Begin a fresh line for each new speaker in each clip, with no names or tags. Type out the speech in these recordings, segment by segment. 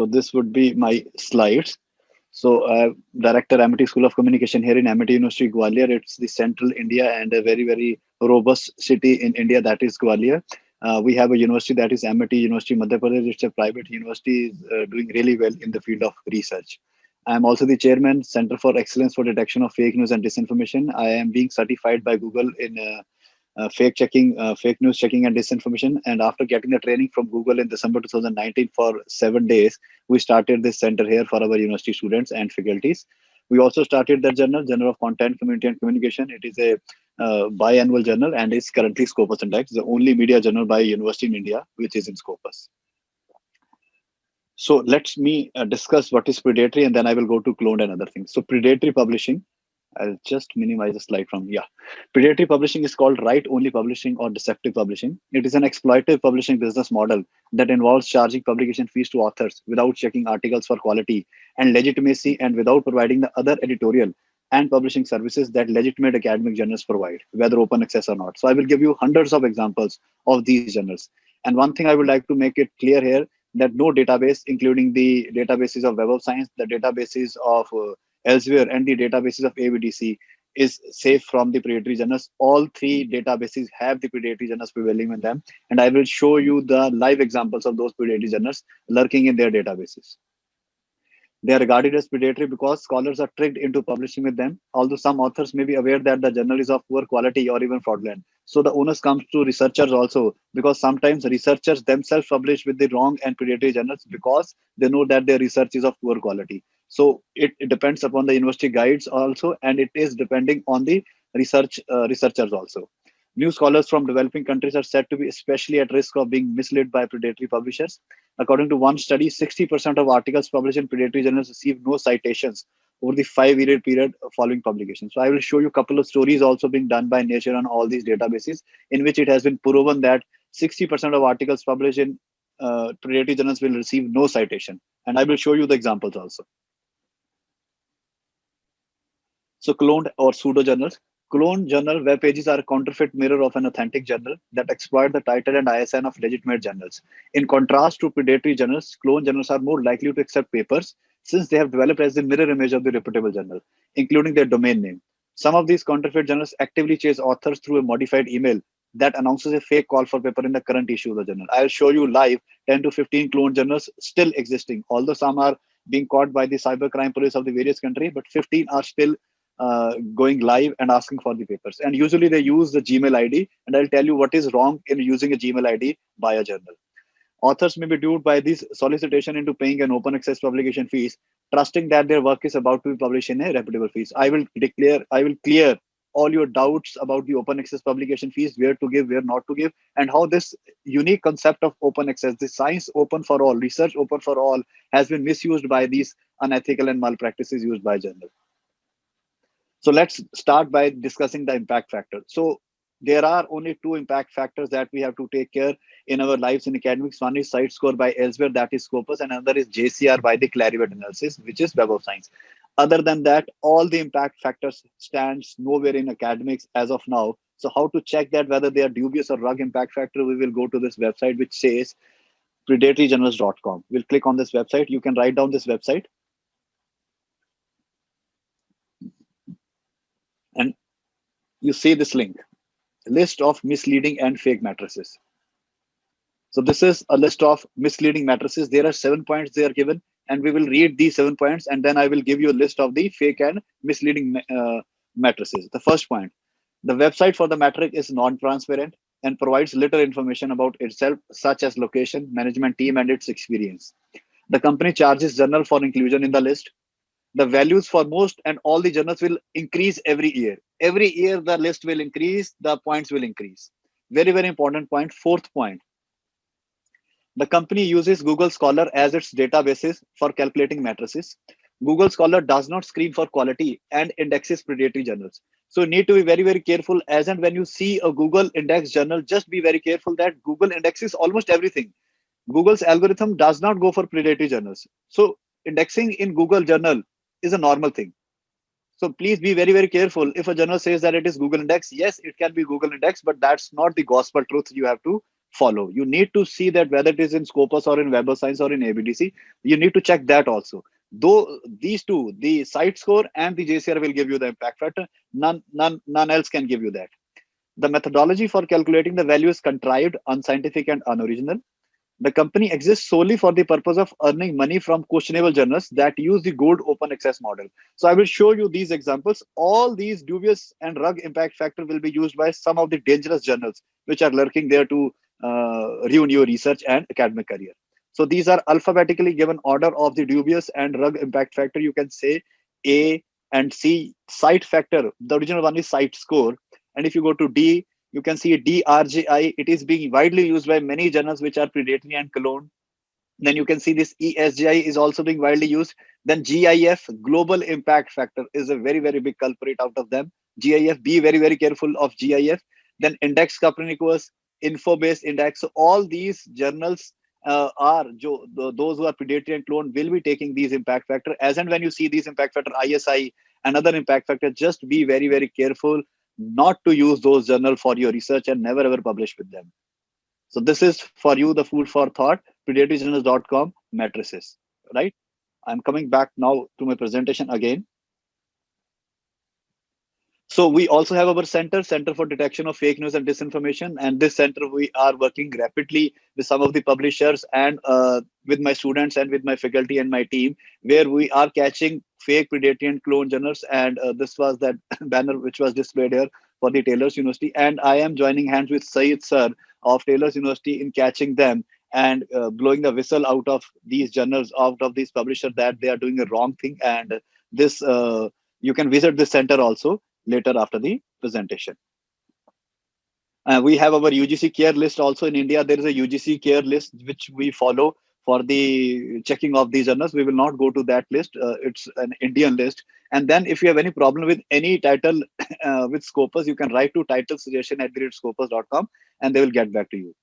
So this would be my slides. So Director Amity School of Communication here in Amity University, Gwalior. It's the central India and a very, very robust city in India, that is Gwalior. We have a university that is Amity University, Madhya Pradesh. It's a private university doing really well in the field of research. I'm also the chairman, Center for Excellence for Detection of Fake News and Disinformation. I am being certified by Google in fake news checking and disinformation. And after getting the training from Google in December 2019 for 7 days, we started this center here for our university students and faculties. We also started the Journal of Content, Community and Communication. It is a biannual journal and is currently Scopus Index, the only media journal by university in India which is in Scopus. So let me discuss what is predatory, and then I will go to cloned and other things. So predatory publishing, I'll just minimize the slide from, yeah. Predatory publishing is called write-only publishing or deceptive publishing. It is an exploitative publishing business model that involves charging publication fees to authors without checking articles for quality and legitimacy and without providing the other editorial and publishing services that legitimate academic journals provide, whether open access or not. So I will give you hundreds of examples of these journals. And one thing I would like to make it clear here, that no database, including the databases of Web of Science, the databases of elsewhere, and the databases of AVDC is safe from the predatory journals. All three databases have the predatory journals prevailing in them. And I will show you the live examples of those predatory journals lurking in their databases. They are regarded as predatory because scholars are tricked into publishing with them, although some authors may be aware that the journal is of poor quality or even fraudulent. So the onus comes to researchers also, because sometimes researchers themselves publish with the wrong and predatory journals because they know that their research is of poor quality. So it depends upon the university guides also, and it is depending on the researchers also. New scholars from developing countries are said to be especially at risk of being misled by predatory publishers. According to one study, 60% of articles published in predatory journals receive no citations over the 5-year period following publication. So I will show you a couple of stories also being done by Nature on all these databases, in which it has been proven that 60% of articles published in predatory journals will receive no citation. And I will show you the examples also. So cloned or pseudo journals. Cloned journal web pages are a counterfeit mirror of an authentic journal that exploit the title and ISN of legitimate journals. In contrast to predatory journals, cloned journals are more likely to accept papers since they have developed as the mirror image of the reputable journal, including their domain name. Some of these counterfeit journals actively chase authors through a modified email that announces a fake call for paper in the current issue of the journal. I'll show you live 10 to 15 cloned journals still existing, although some are being caught by the cybercrime police of the various countries, but 15 are still going live and asking for the papers. And usually they use the Gmail ID, and I'll tell you what is wrong in using a Gmail ID by a journal. Authors may be duped by this solicitation into paying an open access publication fees, trusting that their work is about to be published in a reputable fees. I will clear all your doubts about the open access publication fees, where to give, where not to give, and how this unique concept of open access, the science open for all, research open for all, has been misused by these unethical and malpractices used by journals. So let's start by discussing the impact factor. So there are only two impact factors that we have to take care in our lives in academics. One is site score by elsewhere, that is Scopus, and another is JCR by the Clarivate analysis, which is Web of Science. Other than that, all the impact factors stands nowhere in academics as of now. So how to check that whether they are dubious or rug impact factor? We will go to this website, which says predatoryjournals.com. We'll click on this website. You can write down this website. And you see this link, list of misleading and fake matrices. So this is a list of misleading matrices. There are 7 points they are given, and we will read these 7 points, and then I will give you a list of the fake and misleading matrices. The first point, the website for the matrix is non-transparent and provides little information about itself, such as location, management team, and its experience. The company charges journal for inclusion in the list. The values for most and all the journals will increase every year. Every year, the list will increase, the points will increase. Very, very important point. Fourth point, the company uses Google Scholar as its databases for calculating matrices. Google Scholar does not screen for quality and indexes predatory journals. So you need to be very, very careful. As and when you see a Google index journal, just be very careful that Google indexes almost everything. Google's algorithm does not go for predatory journals. So indexing in Google journal is a normal thing. So please be very, very careful. If a journal says that it is Google index, yes, it can be Google index, but that's not the gospel truth you have to follow. You need to see that whether it is in Scopus or in Web of Science or in ABDC, you need to check that also. Though these two, the site score and the JCR will give you the impact factor, none else can give you that. The methodology for calculating the value is contrived, unscientific, and unoriginal. The company exists solely for the purpose of earning money from questionable journals that use the gold open access model. So I will show you these examples. All these dubious and rug impact factor will be used by some of the dangerous journals which are lurking there to ruin your research and academic career. So these are alphabetically given order of the dubious and rug impact factor. You can say A and C. Site factor, the original one is site score. And if you go to D, you can see DRGI. It is being widely used by many journals which are predatory and cloned. Then you can see this ESGI is also being widely used. Then GIF, global impact factor, is a very, very big culprit out of them. GIF, be very, very careful of GIF. Then index Copernicus, info-based index. So all these journals those who are predatory and cloned will be taking these impact factor. As and when you see these impact factor, ISI, another impact factor, just be very, very careful not to use those journals for your research and never ever publish with them. So this is for you, the food for thought, predatoryjournals.com matrices, right? I'm coming back now to my presentation again. So we also have our Center for Detection of Fake News and Disinformation. And this center, we are working rapidly with some of the publishers and with my students and with my faculty and my team, where we are catching fake, predatory, and clone journals. And this was that banner which was displayed here for the Taylor's University. And I am joining hands with Syed Sir of Taylor's University in catching them and blowing the whistle out of these journals, out of these publishers, that they are doing a wrong thing. And this you can visit this center also later after the presentation. We have our UGC care list also in India. There is a UGC care list which we follow for the checking of these journals. We will not go to that list. It's an Indian list. And then if you have any problem with any title with Scopus, you can write to titlesuggestion@scopus.com and they will get back to you.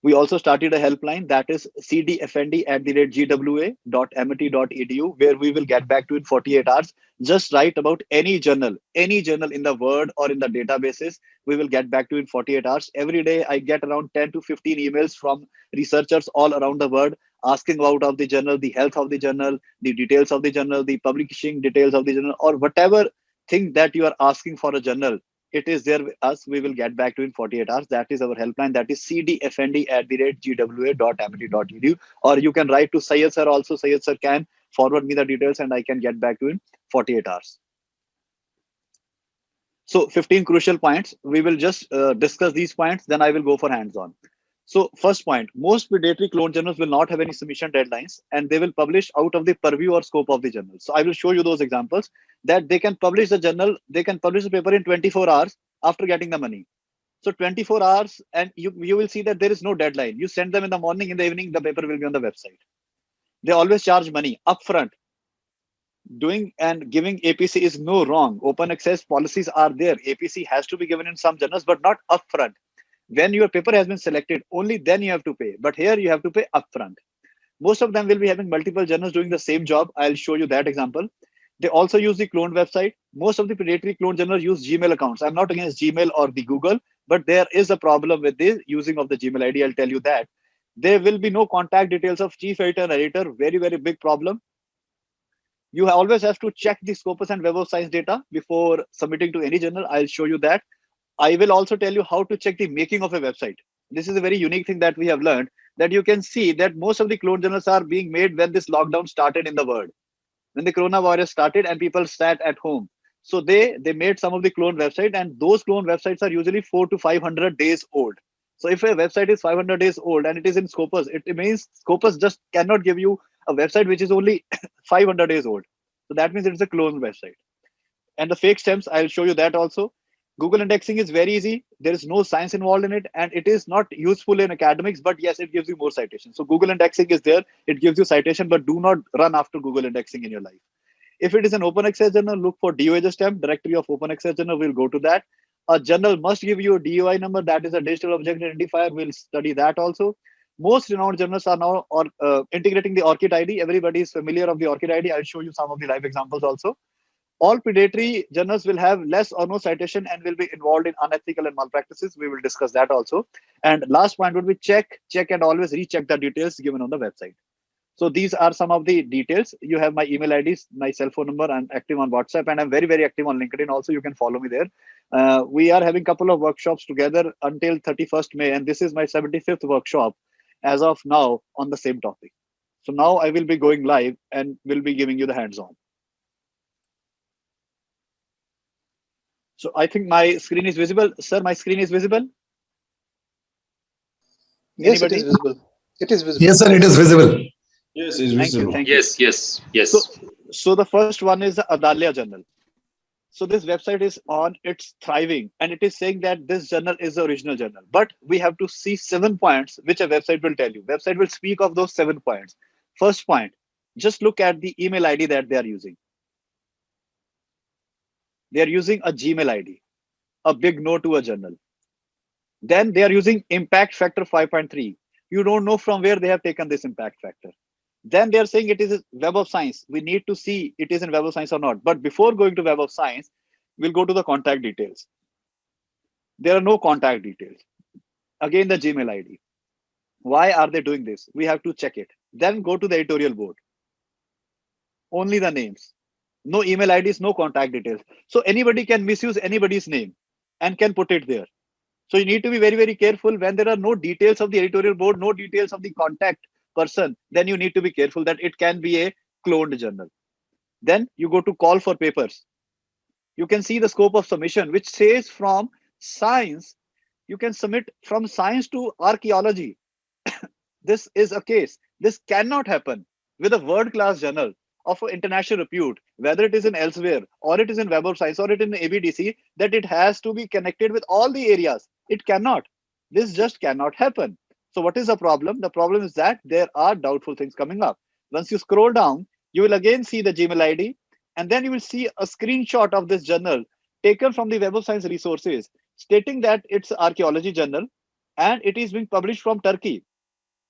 We also started a helpline, that is cdfnd@gwa.amity.edu, where we will get back to you in 48 hours. Just write about any journal in the Word or in the databases. We will get back to you in 48 hours. Every day, I get around 10 to 15 emails from researchers all around the world asking about of the journal, the health of the journal, the details of the journal, the publishing details of the journal, or whatever thing that you are asking for a journal. It is there with us. We will get back to you in 48 hours. That is our helpline. That is cdfnd@gwa.amity.edu. Or you can write to Syed Sir also. Syed Sir can forward me the details and I can get back to you in 48 hours. So 15 crucial points. We will just discuss these points. Then I will go for hands-on. So first point, most predatory clone journals will not have any submission deadlines and they will publish out of the purview or scope of the journal. So I will show you those examples that they can publish the journal, they can publish the paper in 24 hours after getting the money. So 24 hours and you will see that there is no deadline. You send them in the morning, in the evening, the paper will be on the website. They always charge money upfront. Doing and giving APC is no wrong. Open access policies are there. APC has to be given in some journals, but not upfront. When your paper has been selected, only then you have to pay. But here you have to pay upfront. Most of them will be having multiple journals doing the same job. I'll show you that example. They also use the cloned website. Most of the predatory clone journals use Gmail accounts. I'm not against Gmail or the Google, but there is a problem with the using of the Gmail ID. I'll tell you that. There will be no contact details of chief editor and editor. Very, very big problem. You always have to check the Scopus and Web of Science data before submitting to any journal. I'll show you that. I will also tell you how to check the making of a website. This is a very unique thing that we have learned, that you can see that most of the clone journals are being made when this lockdown started in the world, when the coronavirus started and people sat at home. So they made some of the clone website, and those clone websites are usually 400 to 500 days old. So if a website is 500 days old and it is in Scopus, it means Scopus just cannot give you a website which is only 500 days old. So that means it's a clone website. And the fake stems, I'll show you that also. Google indexing is very easy. There is no science involved in it, and it is not useful in academics, but yes, it gives you more citations. So Google indexing is there. It gives you citation, but do not run after Google indexing in your life. If it is an open access journal, look for DOI stamp, directory of open access journal. We'll go to that. A journal must give you a DOI number. That is a digital object identifier. We'll study that also. Most renowned journals are now integrating the ORCID ID. Everybody is familiar of the ORCID ID. I'll show you some of the live examples also. All predatory journals will have less or no citation and will be involved in unethical and malpractices. We will discuss that also. And last point would be check, and always recheck the details given on the website. So these are some of the details. You have my email IDs, my cell phone number. I'm active on WhatsApp, and I'm very, very active on LinkedIn also. You can follow me there. We are having a couple of workshops together until 31st May, and this is my 75th workshop as of now on the same topic. So now I will be going live and will be giving you the hands-on. So I think my screen is visible. Sir, my screen is visible?
Yes, it is
Anybody?
visible. It is visible.
Yes, sir, it is visible.
Yes, it's
Thank you.
visible.
Thank you.
Yes, yes,
So,
yes.
so the first one is the Adalia Journal. So this website is on, it's thriving, and it is saying that this journal is the original journal. But we have to see 7 points which a website will tell you. Website will speak of those 7 points. First point, just look at the email ID that they are using. They are using a Gmail ID, a big no to a journal. Then they are using impact factor 5.3. You don't know from where they have taken this impact factor. Then they are saying it is Web of Science. We need to see it is in Web of Science or not. But before going to Web of Science, we'll go to the contact details. There are no contact details. Again, the Gmail ID. Why are they doing this? We have to check it. Then go to the editorial board. Only the names. No email IDs, no contact details. So anybody can misuse anybody's name and can put it there. So you need to be very, very careful when there are no details of the editorial board, no details of the contact person, then you need to be careful that it can be a cloned journal. Then you go to call for papers. You can see the scope of submission, which says from science, you can submit from science to archaeology. This is a case. This cannot happen with a world-class journal of international repute, whether it is in elsewhere or it is in Web of Science or it is in ABDC, that it has to be connected with all the areas. It cannot. This just cannot happen. So what is the problem? The problem is that there are doubtful things coming up. Once you scroll down, you will again see the Gmail ID, and then you will see a screenshot of this journal taken from the Web of Science resources, stating that it's archaeology journal and it is being published from Turkey.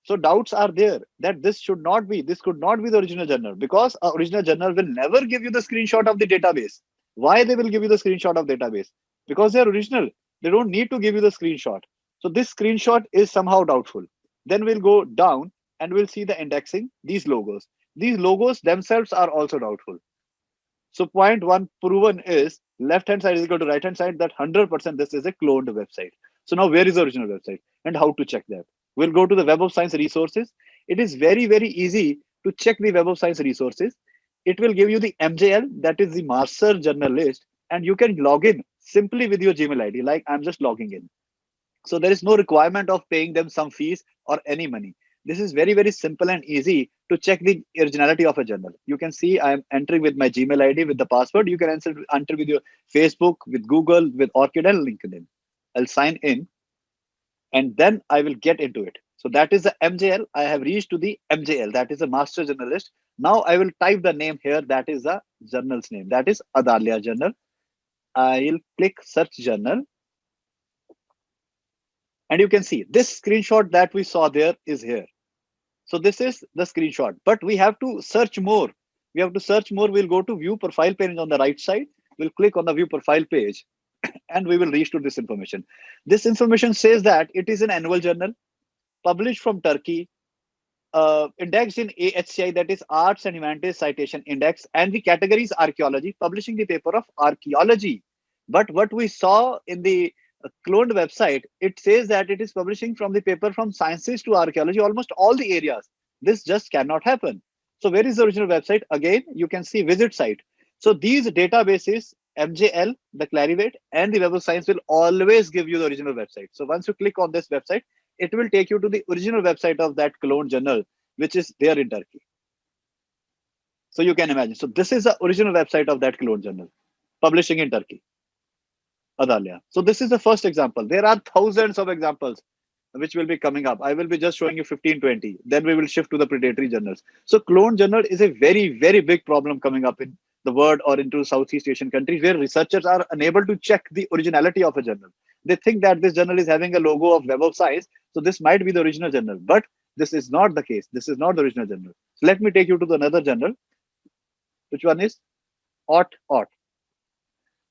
So doubts are there that this should not be, this could not be the original journal, because a original journal will never give you the screenshot of the database. Why they will give you the screenshot of database? Because they are original. They don't need to give you the screenshot. So this screenshot is somehow doubtful. Then we'll go down and we'll see the indexing, these logos. These logos themselves are also doubtful. So point one proven is left hand side is equal to right hand side, that 100% this is a cloned website. So now where is the original website and how to check that? We'll go to the Web of Science resources. It is very, very easy to check the Web of Science resources. It will give you the MJL, that is the master journal list, and you can log in simply with your Gmail ID, like I'm just logging in. So there is no requirement of paying them some fees or any money. This is very, very simple and easy to check the originality of a journal. You can see I'm entering with my Gmail ID with the password. You can enter with your Facebook, with Google, with Orchid and LinkedIn. I'll sign in and then I will get into it. So that is the MJL. I have reached to the MJL. That is a master journalist. Now I will type the name here. That is the journal's name. That is Adalia Journal. I'll click search journal. And you can see this screenshot that we saw there is here. So this is the screenshot, but we have to search more. We have to search more. We'll go to view profile page on the right side. We'll click on the view profile page and we will reach to this information. This information says that it is an annual journal published from Turkey, indexed in AHCI, that is Arts and Humanities Citation Index, and the category is archaeology, publishing the paper of archaeology. But what we saw in the cloned website, it says that it is publishing from the paper from sciences to archaeology, almost all the areas. This just cannot happen. So where is the original website? Again, you can see visit site. So these databases, MJL, the Clarivate, and the Web of Science will always give you the original website. So once you click on this website, it will take you to the original website of that cloned journal, which is there in Turkey. So you can imagine. So this is the original website of that cloned journal, publishing in Turkey. Adalia. So this is the first example. There are thousands of examples which will be coming up. I will be just showing you 15, 20. Then we will shift to the predatory journals. So clone journal is a very, very big problem coming up in the world or into Southeast Asian countries, where researchers are unable to check the originality of a journal. They think that this journal is having a logo of Web of Science, so this might be the original journal. But this is not the case. This is not the original journal. So let me take you to the another journal. Which one is? Ot.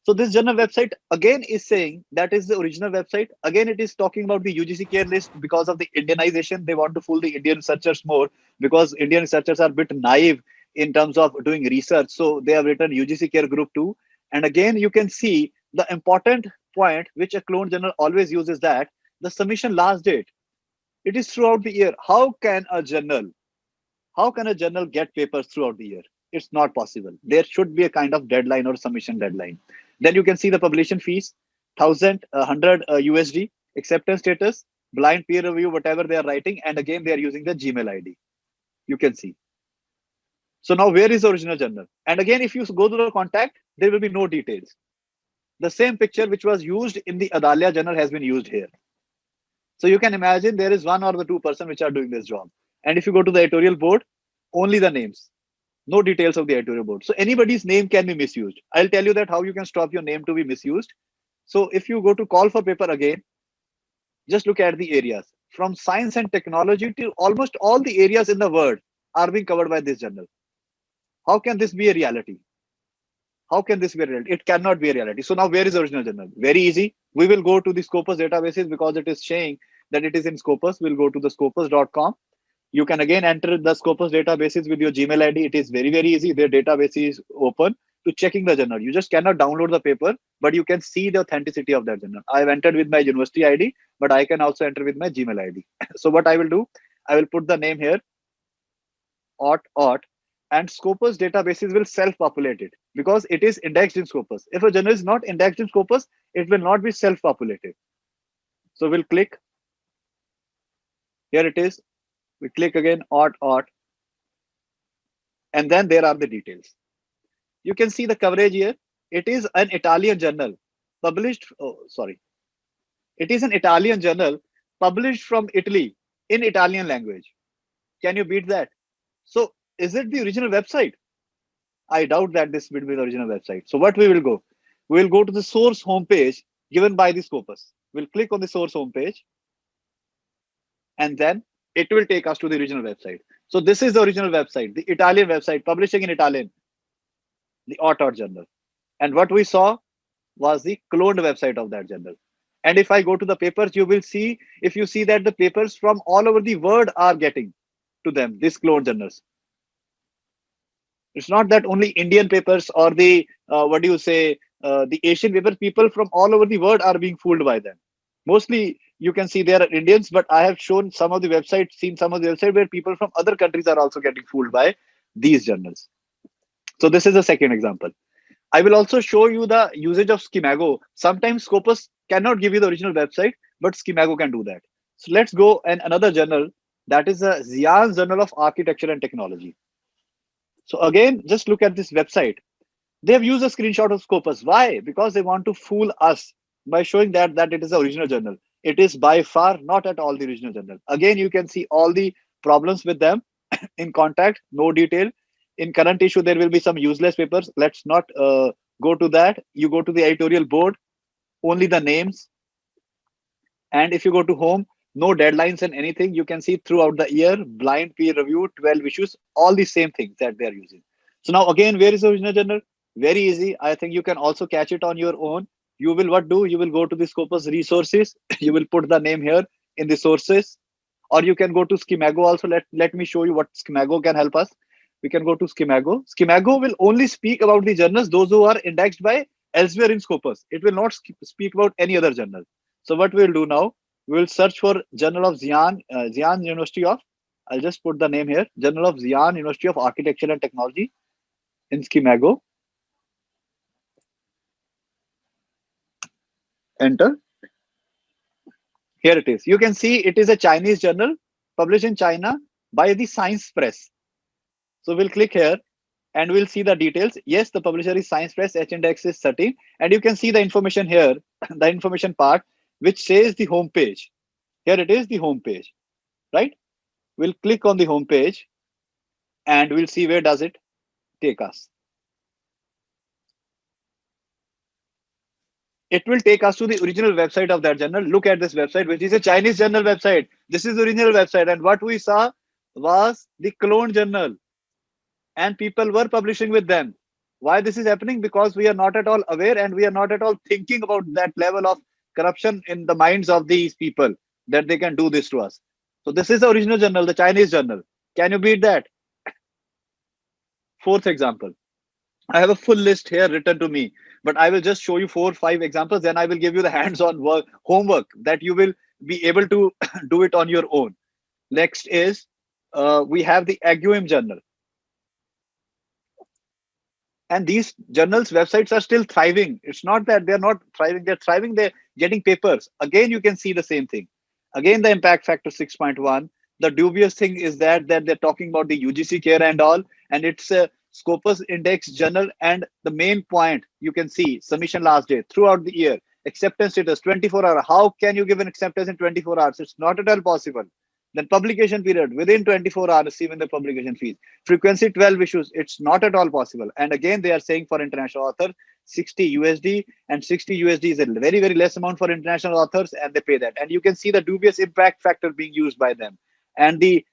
So this journal website again is saying that is the original website. Again, it is talking about the UGC care list because of the Indianization. They want to fool the Indian researchers more because Indian researchers are a bit naive in terms of doing research. So they have written UGC care group 2. And again, you can see the important point which a clone journal always uses, that the submission last date. It is throughout the year. How can a journal get papers throughout the year? It's not possible. There should be a kind of deadline or submission deadline. Then you can see the publication fees, 100 USD, acceptance status, blind peer review, whatever they are writing, and again they are using the Gmail ID. You can see. So now where is the original journal? And again, if you go to the contact, there will be no details. The same picture which was used in the Adalia journal has been used here. So you can imagine there is one or the two-person which are doing this job. And if you go to the editorial board, only the names, no details of the editorial board. So anybody's name can be misused. I'll tell you that how you can stop your name to be misused. So if you go to call for paper again, just look at the areas. From science and technology to almost all the areas in the world are being covered by this journal. How can this be a reality? How can this be a reality? It cannot be a reality. So now where is the original journal? Very easy. We will go to the Scopus databases because it is saying that it is in Scopus. We'll go to the scopus.com. You can again enter the Scopus databases with your Gmail ID. It is very, very easy. Their database is open to checking the journal. You just cannot download the paper, but you can see the authenticity of that journal. I've entered with my university ID, but I can also enter with my Gmail ID. So what I will do, I will put the name here, ought, and Scopus databases will self-populate it because it is indexed in Scopus. If a journal is not indexed in Scopus, it will not be self-populated. So we'll click. Here it is. We click again, ought, and then there are the details. You can see the coverage here. It is an Italian journal published. Oh, sorry. It is an Italian journal published from Italy in Italian language. Can you beat that? So is it the original website? I doubt that this will be the original website. So what we will go? We will go to the source homepage given by the Scopus. We'll click on the source homepage, and then it will take us to the original website. So this is the original website, the Italian website, publishing in Italian, the Ought journal. And what we saw was the cloned website of that journal. And if I go to the papers, you will see, if you see that the papers from all over the world are getting to them, these cloned journals. It's not that only Indian papers or the the Asian papers. People from all over the world are being fooled by them. Mostly, you can see there are Indians, but I have shown some of the websites, seen some of the websites where people from other countries are also getting fooled by these journals. So this is a second example. I will also show you the usage of Schemago. Sometimes Scopus cannot give you the original website, but Schemago can do that. So let's go and another journal, that is a Xi'an Journal of Architecture and Technology. So again, just look at this website. They have used a screenshot of Scopus. Why? Because they want to fool us by showing that it is the original journal. It is by far not at all the original journal. Again, you can see all the problems with them. In contact, no detail. In current issue, there will be some useless papers. Let's not go to that. You go to the editorial board, only the names. And if you go to home, no deadlines and anything. You can see throughout the year, blind peer review, 12 issues, all the same things that they are using. So now again, where is the original journal? Very easy. I think you can also catch it on your own. You will what do? You will go to the Scopus resources. You will put the name here in the sources, or you can go to Schemago also. Let me show you what Schemago can help us. We can go to Schemago. Schemago will only speak about the journals, those who are indexed by elsewhere in Scopus. It will not speak about any other journal. So what we'll do now, we will search for Journal of Xi'an University of, I'll just put the name here, Journal of Xi'an University of Architecture and Technology in Schemago. Enter. Here it is. You can see it is a Chinese journal published in China by the Science Press. So we'll click here and we'll see the details. Yes, the publisher is Science Press, H index is 13. And you can see the information here, the information part, which says the home page. Here it is, the home page, right? We'll click on the home page and we'll see where does it take us. It will take us to the original website of that journal. Look at this website, which is a Chinese journal website. This is the original website. And what we saw was the clone journal. And people were publishing with them. Why this is happening? Because we are not at all aware and we are not at all thinking about that level of corruption in the minds of these people that they can do this to us. So this is the original journal, the Chinese journal. Can you beat that? Fourth example. I have a full list here written to me, but I will just show you 4 or 5 examples. Then I will give you the hands-on work homework that you will be able to do it on your own. Next is we have the Aguim journal, and these journals websites are still thriving. It's not that they're not thriving; they're thriving. They're getting papers. Again, you can see the same thing. Again, the impact factor 6.1. The dubious thing is that they're talking about the UGC care and all, and it's a Scopus Index journal. And the main point you can see submission last day throughout the year, acceptance status 24 hour. How can you give an acceptance in 24 hours? It's not at all possible. Then publication period within 24 hours, receiving the publication fees. Frequency 12 issues. It's not at all possible. And again, they are saying for international authors 60 USD, and 60 USD is a very, very less amount for international authors, and they pay that. And you can see the dubious impact factor being used by them, and the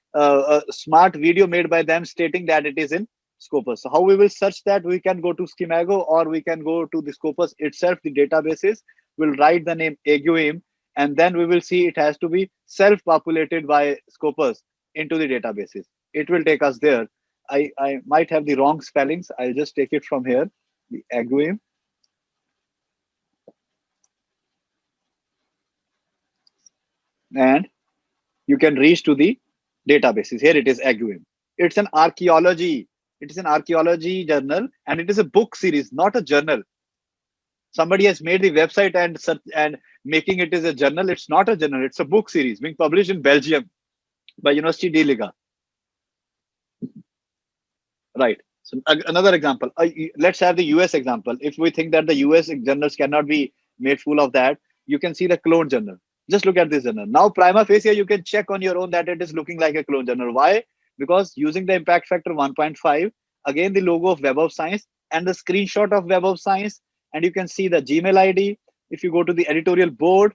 smart video made by them stating that it is in Scopus. So how we will search that? We can go to Schemago, or we can go to the Scopus itself, the databases. We'll write the name Aguim, and then we will see it has to be self-populated by Scopus into the databases. It will take us there. I might have the wrong spellings. I'll just take it from here. The Aguim, and you can reach to the databases. Here it is Aguim. It's an archaeology. It is an archaeology journal, and it is a book series, not a journal. Somebody has made the website and making it as a journal. It's not a journal. It's a book series being published in Belgium by University de Liga. Right. So another example. Let's have the US example. If we think that the US journals cannot be made full of that, you can see the clone journal. Just look at this journal. Now, prima facie, you can check on your own that it is looking like a clone journal. Why? Because using the impact factor 1.5, again the logo of Web of Science and the screenshot of Web of Science, and you can see the Gmail ID. If you go to the editorial board,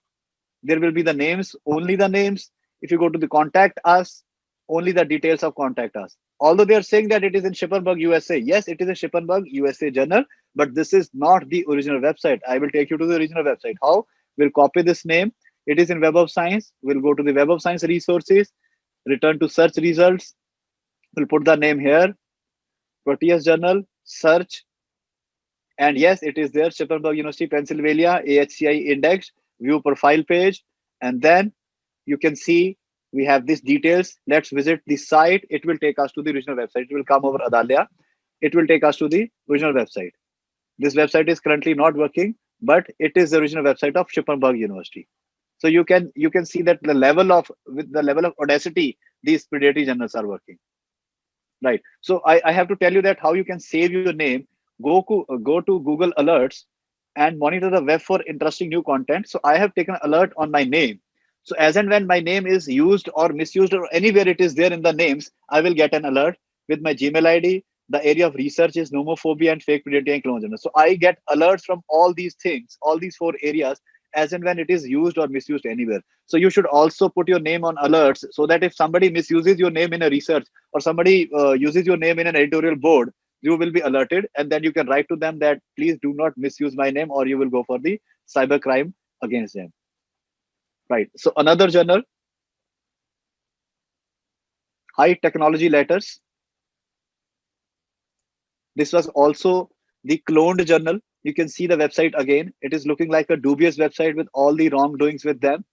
there will be the names, only the names. If you go to the contact us, only the details of contact us. Although they are saying that it is in Shippensburg, USA. Yes, it is a Shippensburg, USA journal, but this is not the original website. I will take you to the original website. How? We'll copy this name. It is in Web of Science. We'll go to the Web of Science resources, return to search results. We'll put the name here, Proteus Journal, search. And yes, it is there, Shippensburg University, Pennsylvania, AHCI index, view profile page. And then you can see we have these details. Let's visit the site. It will take us to the original website. It will come over Adalia. It will take us to the original website. This website is currently not working, but it is the original website of Shippensburg University. So you can see that the level of with the level of audacity these predatory journals are working. Right. So I have to tell you that how you can save your name. Go to Google Alerts and monitor the web for interesting new content. So I have taken alert on my name. So as and when my name is used or misused or anywhere it is there in the names, I will get an alert with my Gmail ID. The area of research is nomophobia and fake predatory and clone journals. So I get alerts from all these things, all these 4 areas, as and when it is used or misused anywhere. So you should also put your name on alerts so that if somebody misuses your name in a research or somebody uses your name in an editorial board, you will be alerted, and then you can write to them that please do not misuse my name or you will go for the cybercrime against them. Right. So another journal, High Technology Letters. This was also the cloned journal. You can see the website again. It is looking like a dubious website with all the wrongdoings with them.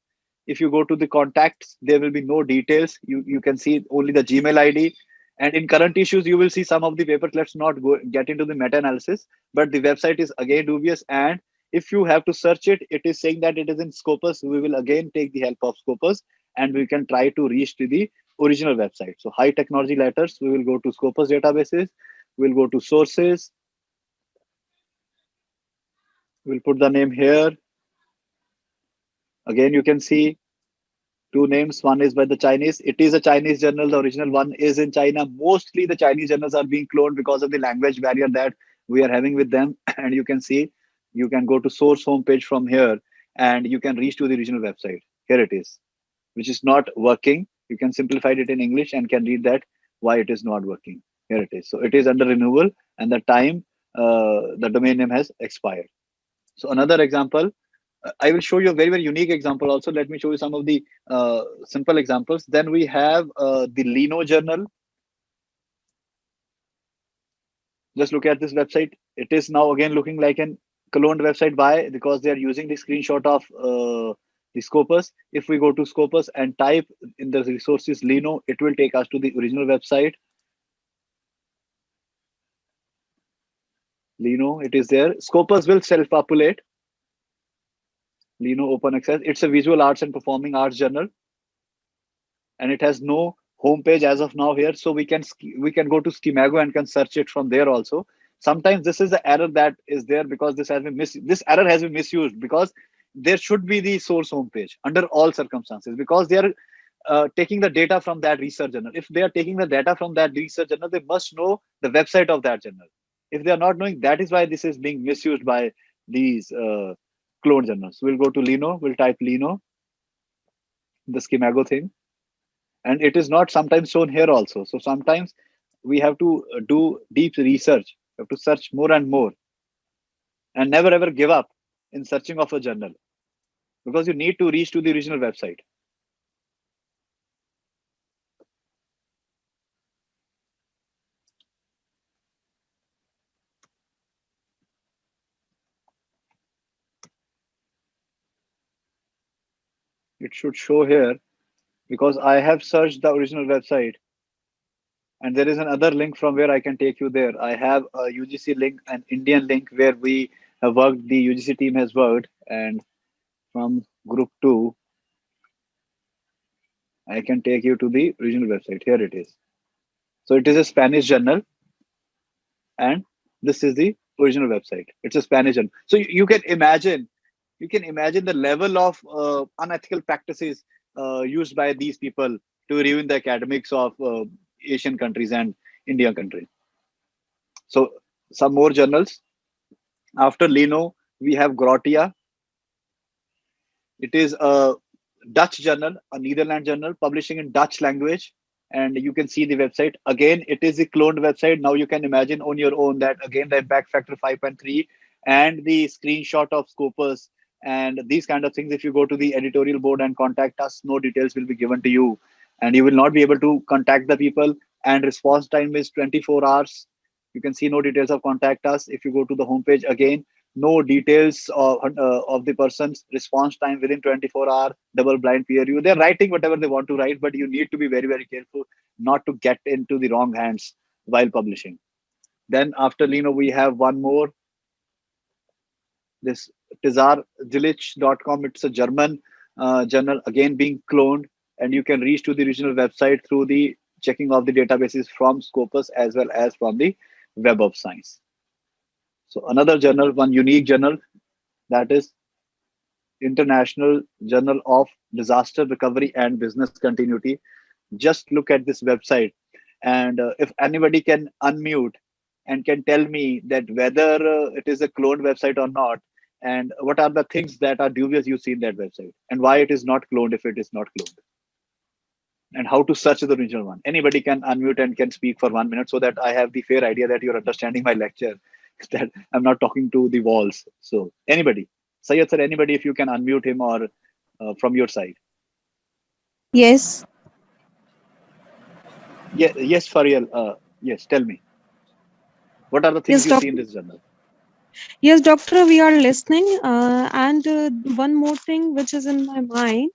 If you go to the contacts, there will be no details. You can see only the Gmail ID. And in current issues, you will see some of the papers. Let's not go get into the meta-analysis, but the website is again dubious. And if you have to search it, it is saying that it is in Scopus. We will again take the help of Scopus and we can try to reach to the original website. So High Technology Letters, we will go to Scopus databases. We'll go to sources. We'll put the name here. Again, you can see 2 names. One is by the Chinese. It is a Chinese journal. The original one is in China. Mostly the Chinese journals are being cloned because of the language barrier that we are having with them. And you can see, you can go to source homepage from here and you can reach to the original website. Here it is, which is not working. You can simplify it in English and can read that why it is not working. Here it is. So it is under renewal, and the time the domain name has expired. So another example, I will show you a very, very unique example also. Let me show you some of the simple examples. Then we have the Lino journal. Just look at this website. It is now again looking like an cloned website. Why? Because they are using the screenshot of the Scopus. If we go to Scopus and type in the resources Lino, it will take us to the original website. Lino, it is there. Scopus will self-populate. Lino Open Access. It's a visual arts and performing arts journal, and it has no homepage as of now here. So we can go to Schemago and can search it from there also. Sometimes this is the error that is there because this error has been misused, because there should be the source homepage under all circumstances, because they are taking the data from that research journal. If they are taking the data from that research journal, they must know the website of that journal. If they are not knowing, that is why this is being misused by these clone journals. We'll go to Lino. We'll type Lino, the Schemago thing, and it is not sometimes shown here also. So sometimes we have to do deep research. We have to search more and more, and never ever give up in searching of a journal, because you need to reach to the original website. It should show here, because I have searched the original website, and there is another link from where I can take you there. I have a UGC link, an Indian link where we have worked, the UGC team has worked, and from group 2, I can take you to the original website. Here it is. So it is a Spanish journal, and this is the original website. It's a Spanish journal. So you can imagine the level of unethical practices used by these people to ruin the academics of Asian countries and India country. So some more journals. After Lino, we have Grotia. It is a Dutch journal, a Netherlands journal, publishing in Dutch language. And you can see the website. Again, it is a cloned website. Now you can imagine on your own that again the impact factor 5.3 and the screenshot of Scopus and these kind of things. If you go to the editorial board and contact us, no details will be given to you, and you will not be able to contact the people. And response time is 24 hours. You can see no details of contact us. If you go to the homepage again, no details of the person's response time within 24 hour, double blind peer review. They're writing whatever they want to write, but you need to be very, very careful not to get into the wrong hands while publishing. Then after Lino, we have one more, this tizarjilich.com. It's a German journal, again being cloned, and you can reach to the original website through the checking of the databases from Scopus as well as from the Web of Science. So another journal, one unique journal, that is International Journal of Disaster Recovery and Business Continuity. Just look at this website, and if anybody can unmute and can tell me that whether it is a cloned website or not, and what are the things that are dubious you see in that website, and why it is not cloned if it is not cloned, and how to search the original one. Anybody can unmute and can speak for 1 minute, so that I have the fair idea that you're understanding my lecture, that I'm not talking to the walls. So anybody, Sayed sir, anybody, if you can unmute him, or from your side.
Yes,
Yeah, yes, Farial. Yes, tell me. What are the things
yes,
you see
doctor.
in this journal?
Yes, doctor, we are listening. And one more thing which is in my mind.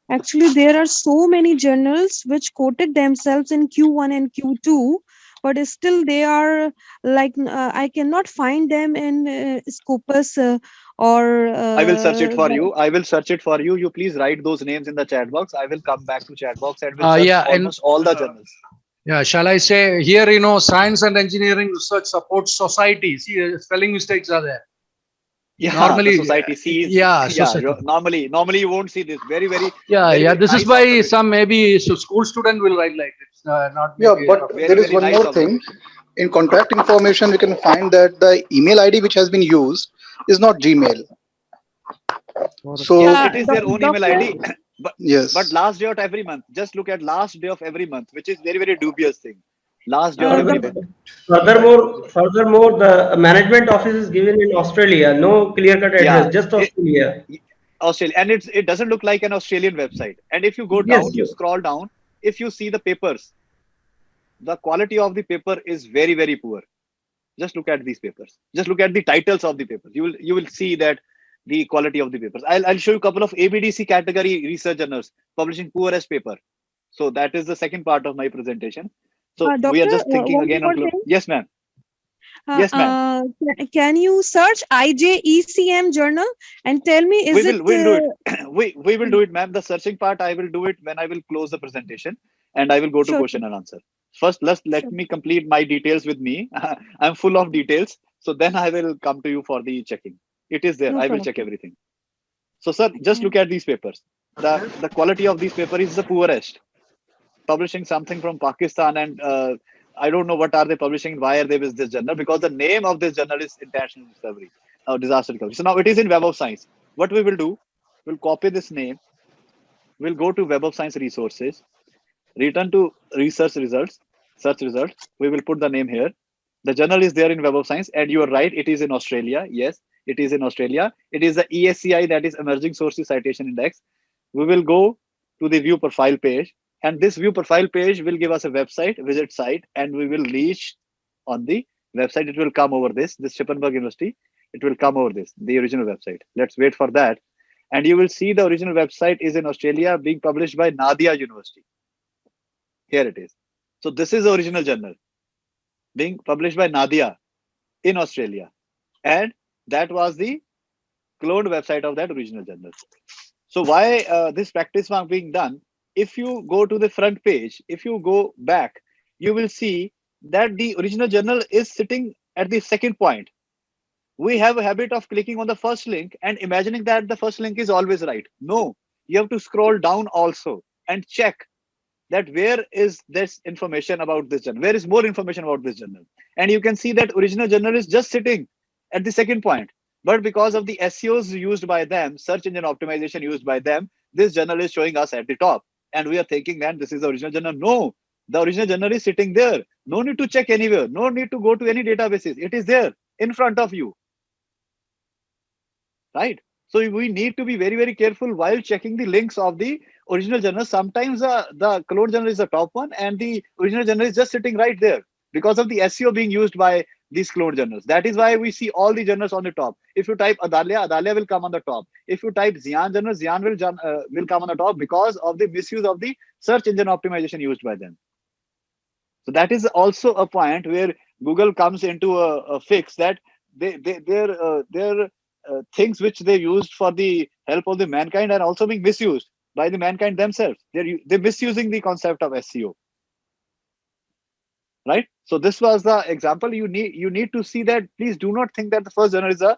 Actually, there are so many journals which quoted themselves in Q1 and Q2, but still they are like I cannot find them in Scopus or
I will search it for you. I will search it for you. You please write those names in the chat box. I will come back to chat box and will search
Yeah, and
almost all the journals.
yeah, shall I say here, science and engineering research support society. See, spelling mistakes are there.
Yeah, the
Normally,
society sees.
yeah,
Yeah,
society.
normally you won't see this. Very, very,
Yeah,
very,
yeah.
very
This is
nice
why
observation.
some maybe school student will write like this, not
Yeah,
maybe a
but
professor.
Very,
there is
very
one
nice
more thing.
observation.
In contact information, we can find that the email ID which has been used is not Gmail.
Yes,
So,
it is their own email
doctor.
ID. but
yes.
last day of every month. Just look at last day of every month, which is very, very dubious thing. Last journal we did.
Furthermore, the management office is given in Australia. No clear-cut
Yeah,
address, just Australia.
Australia, and it doesn't look like an Australian website. And if you go
Yes,
down, you scroll down, if you see the papers, the quality of the paper is very, very poor. Just look at these papers. Just look at the titles of the papers. You will see that the quality of the papers. I'll show you a couple of ABDC category research journals publishing poorest paper. So that is the second part of my presentation. So we are
Doctor,
just thinking
one
again on
more thing.
yes, ma'am.
Uh,
Yes, ma'am.
uh, can you search IJECM journal and tell me,
We
is it?
will we'll do it. We will do it, ma'am. The searching part I will do it when I will close the presentation and I will go to
Sure,
question and answer. First, let
sure.
me complete my details with me. I'm full of details. So then I will come to you for the checking. It is there.
No
I will
problem.
check everything. So, sir, just look at these papers. The quality of these papers is the poorest. Publishing something from Pakistan, and I don't know what are they publishing, why are they with this journal, because the name of this journal is International Discovery, Disaster Recovery. So now it is in Web of Science. What we will do, we'll copy this name, we'll go to Web of Science resources, return to research results, search results. We will put the name here. The journal is there in Web of Science, and you are right, it is in Australia. Yes, it is in Australia. It is the ESCI, that is Emerging Sources Citation Index. We will go to the view profile page, and this view profile page will give us a website, visit site, and we will reach on the website. It will come over this Schippenberg University. It will come over this, the original website. Let's wait for that. And you will see the original website is in Australia, being published by Nadia University. Here it is. So this is the original journal being published by Nadia in Australia. And that was the cloned website of that original journal. So why this practice was being done? If you go to the front page, if you go back, you will see that the original journal is sitting at the second point. We have a habit of clicking on the first link and imagining that the first link is always right. No, you have to scroll down also and check that where is this information about this journal, where is more information about this journal. And you can see that original journal is just sitting at the second point, but because of the SEOs used by them, search engine optimization used by them, this journal is showing us at the top, and we are thinking that this is the original journal. No, the original journal is sitting there. No need to check anywhere, no need to go to any databases. It is there in front of you, right? So we need to be very, very careful while checking the links of the original journal. Sometimes the clone journal is the top one and the original journal is just sitting right there because of the SEO being used by these clone journals. That is why we see all the journals on the top. If you type Adalia, Adalia will come on the top. If you type Xian journal, Xian will come on the top because of the misuse of the search engine optimization used by them. So that is also a point where Google comes into a fix that their things which they used for the help of the mankind are also being misused by the mankind themselves. They're misusing the concept of SEO, right? So this was the example. You need to see that. Please do not think that the first journal is a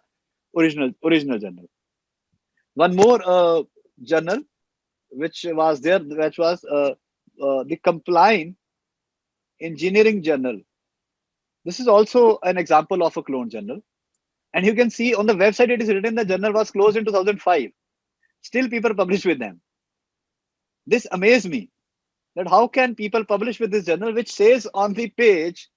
original journal. One more journal which was there, which was the Compline Engineering Journal. This is also an example of a clone journal. And you can see on the website, it is written the journal was closed in 2005. Still people publish with them. This amazed me, that how can people publish with this journal, which says on the page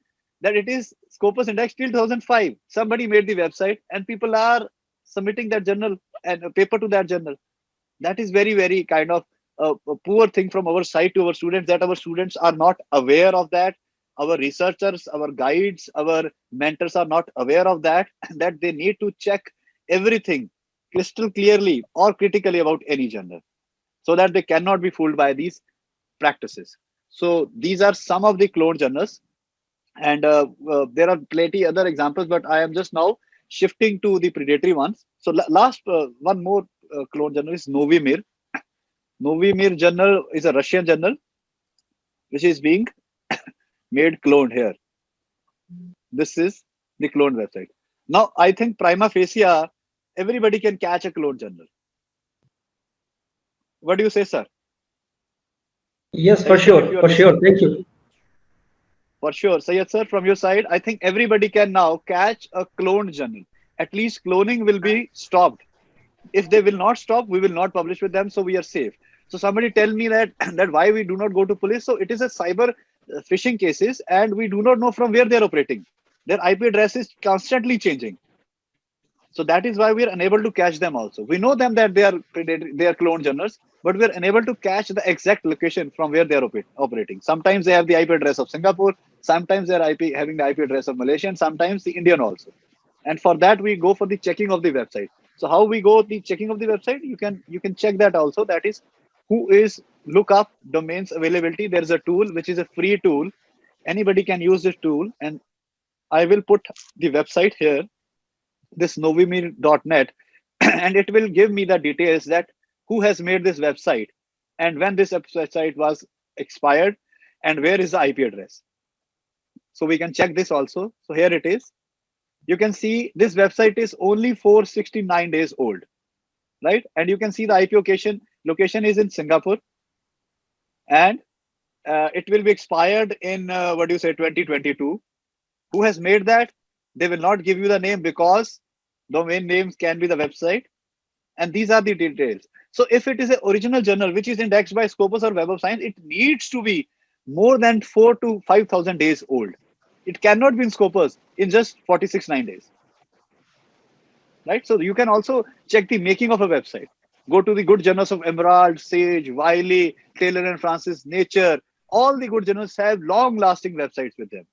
that it is Scopus index till 2005. Somebody made the website and people are submitting that journal and a paper to that journal. That is very, very kind of a poor thing from our side to our students, that our students are not aware of that. Our researchers, our guides, our mentors are not aware of that, that they need to check everything crystal clearly or critically about any journal so that they cannot be fooled by these practices. So these are some of the cloned journals, and there are plenty other examples, but I am just now shifting to the predatory ones. So last one more clone journal is Novimir. Novimir journal is a Russian journal which is being made cloned here. This is the cloned website. Now I think prima facie everybody can catch a cloned journal. What do you say, sir?
Yes, for
Sayed sir, if
sure,
you are
for sure.
listening.
Thank you.
For sure. Sayed sir, from your side, I think everybody can now catch a cloned journal. At least cloning will be stopped. If they will not stop, we will not publish with them, so we are safe. So somebody tell me that that why we do not go to police. So it is a cyber phishing cases, and we do not know from where they're operating. Their IP address is constantly changing. So that is why we are unable to catch them also. We know them that they are clone journals, but we are unable to catch the exact location from where they are operating. Sometimes they have the IP address of Singapore, sometimes they are having the IP address of Malaysia, and sometimes the Indian also. And for that, we go for the checking of the website. So how we go the checking of the website, you can check that also. That is, who is look up domains availability. There is a tool which is a free tool. Anybody can use this tool, and I will put the website here, this novimi.net, and it will give me the details that who has made this website and when this website was expired and where is the IP address. So we can check this also. So here it is. You can see this website is only 469 days old, right? And you can see the IP location is in Singapore, and it will be expired in 2022. Who has made that? They will not give you the name because domain names can be the website, and these are the details. So if it is an original journal which is indexed by Scopus or Web of Science, it needs to be more than 4 to 5,000 days old. It cannot be in Scopus in just 46.9 days, right? So you can also check the making of a website. Go to the good journals of Emerald, Sage, Wiley, Taylor and Francis, Nature. All the good journals have long-lasting websites with them.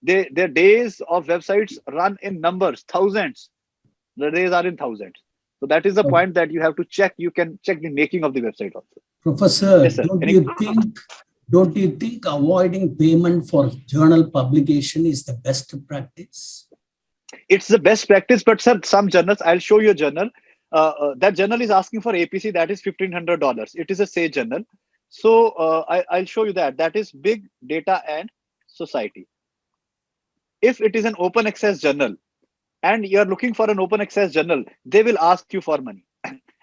Their days of websites run in numbers, thousands. The days are in thousands. So that is the point that you have to check. You can check the making of the website also.
Professor,
Yes, sir.
don't you think avoiding payment for journal publication is the best practice?
It's the best practice, but sir, some journals, I'll show you a journal. That journal is asking for APC, that is $1,500. It is a Sage journal. So I'll show you that. That is Big Data and Society. If it is an open access journal and you're looking for an open access journal, they will ask you for money.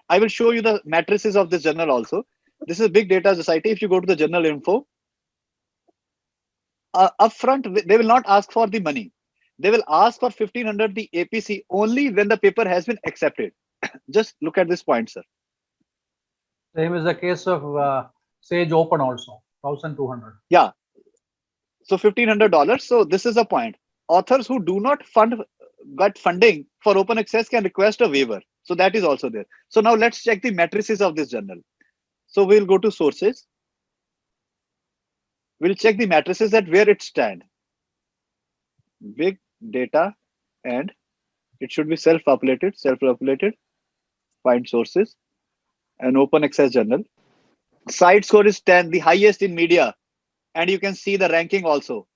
I will show you the matrices of this journal also. This is Big Data Society. If you go to the journal info, upfront, they will not ask for the money. They will ask for 1,500 the APC only when the paper has been accepted. Just look at this point, sir.
Same is the case of Sage Open also, 1,200.
Yeah. So $1,500. So this is a point. Authors who do not get funding for open access can request a waiver. So that is also there. So now let's check the matrices of this journal. So we'll go to sources. We'll check the matrices at where it stands. Big data, and it should be self-populated, find sources, an open access journal. Site score is 10, the highest in media. And you can see the ranking also.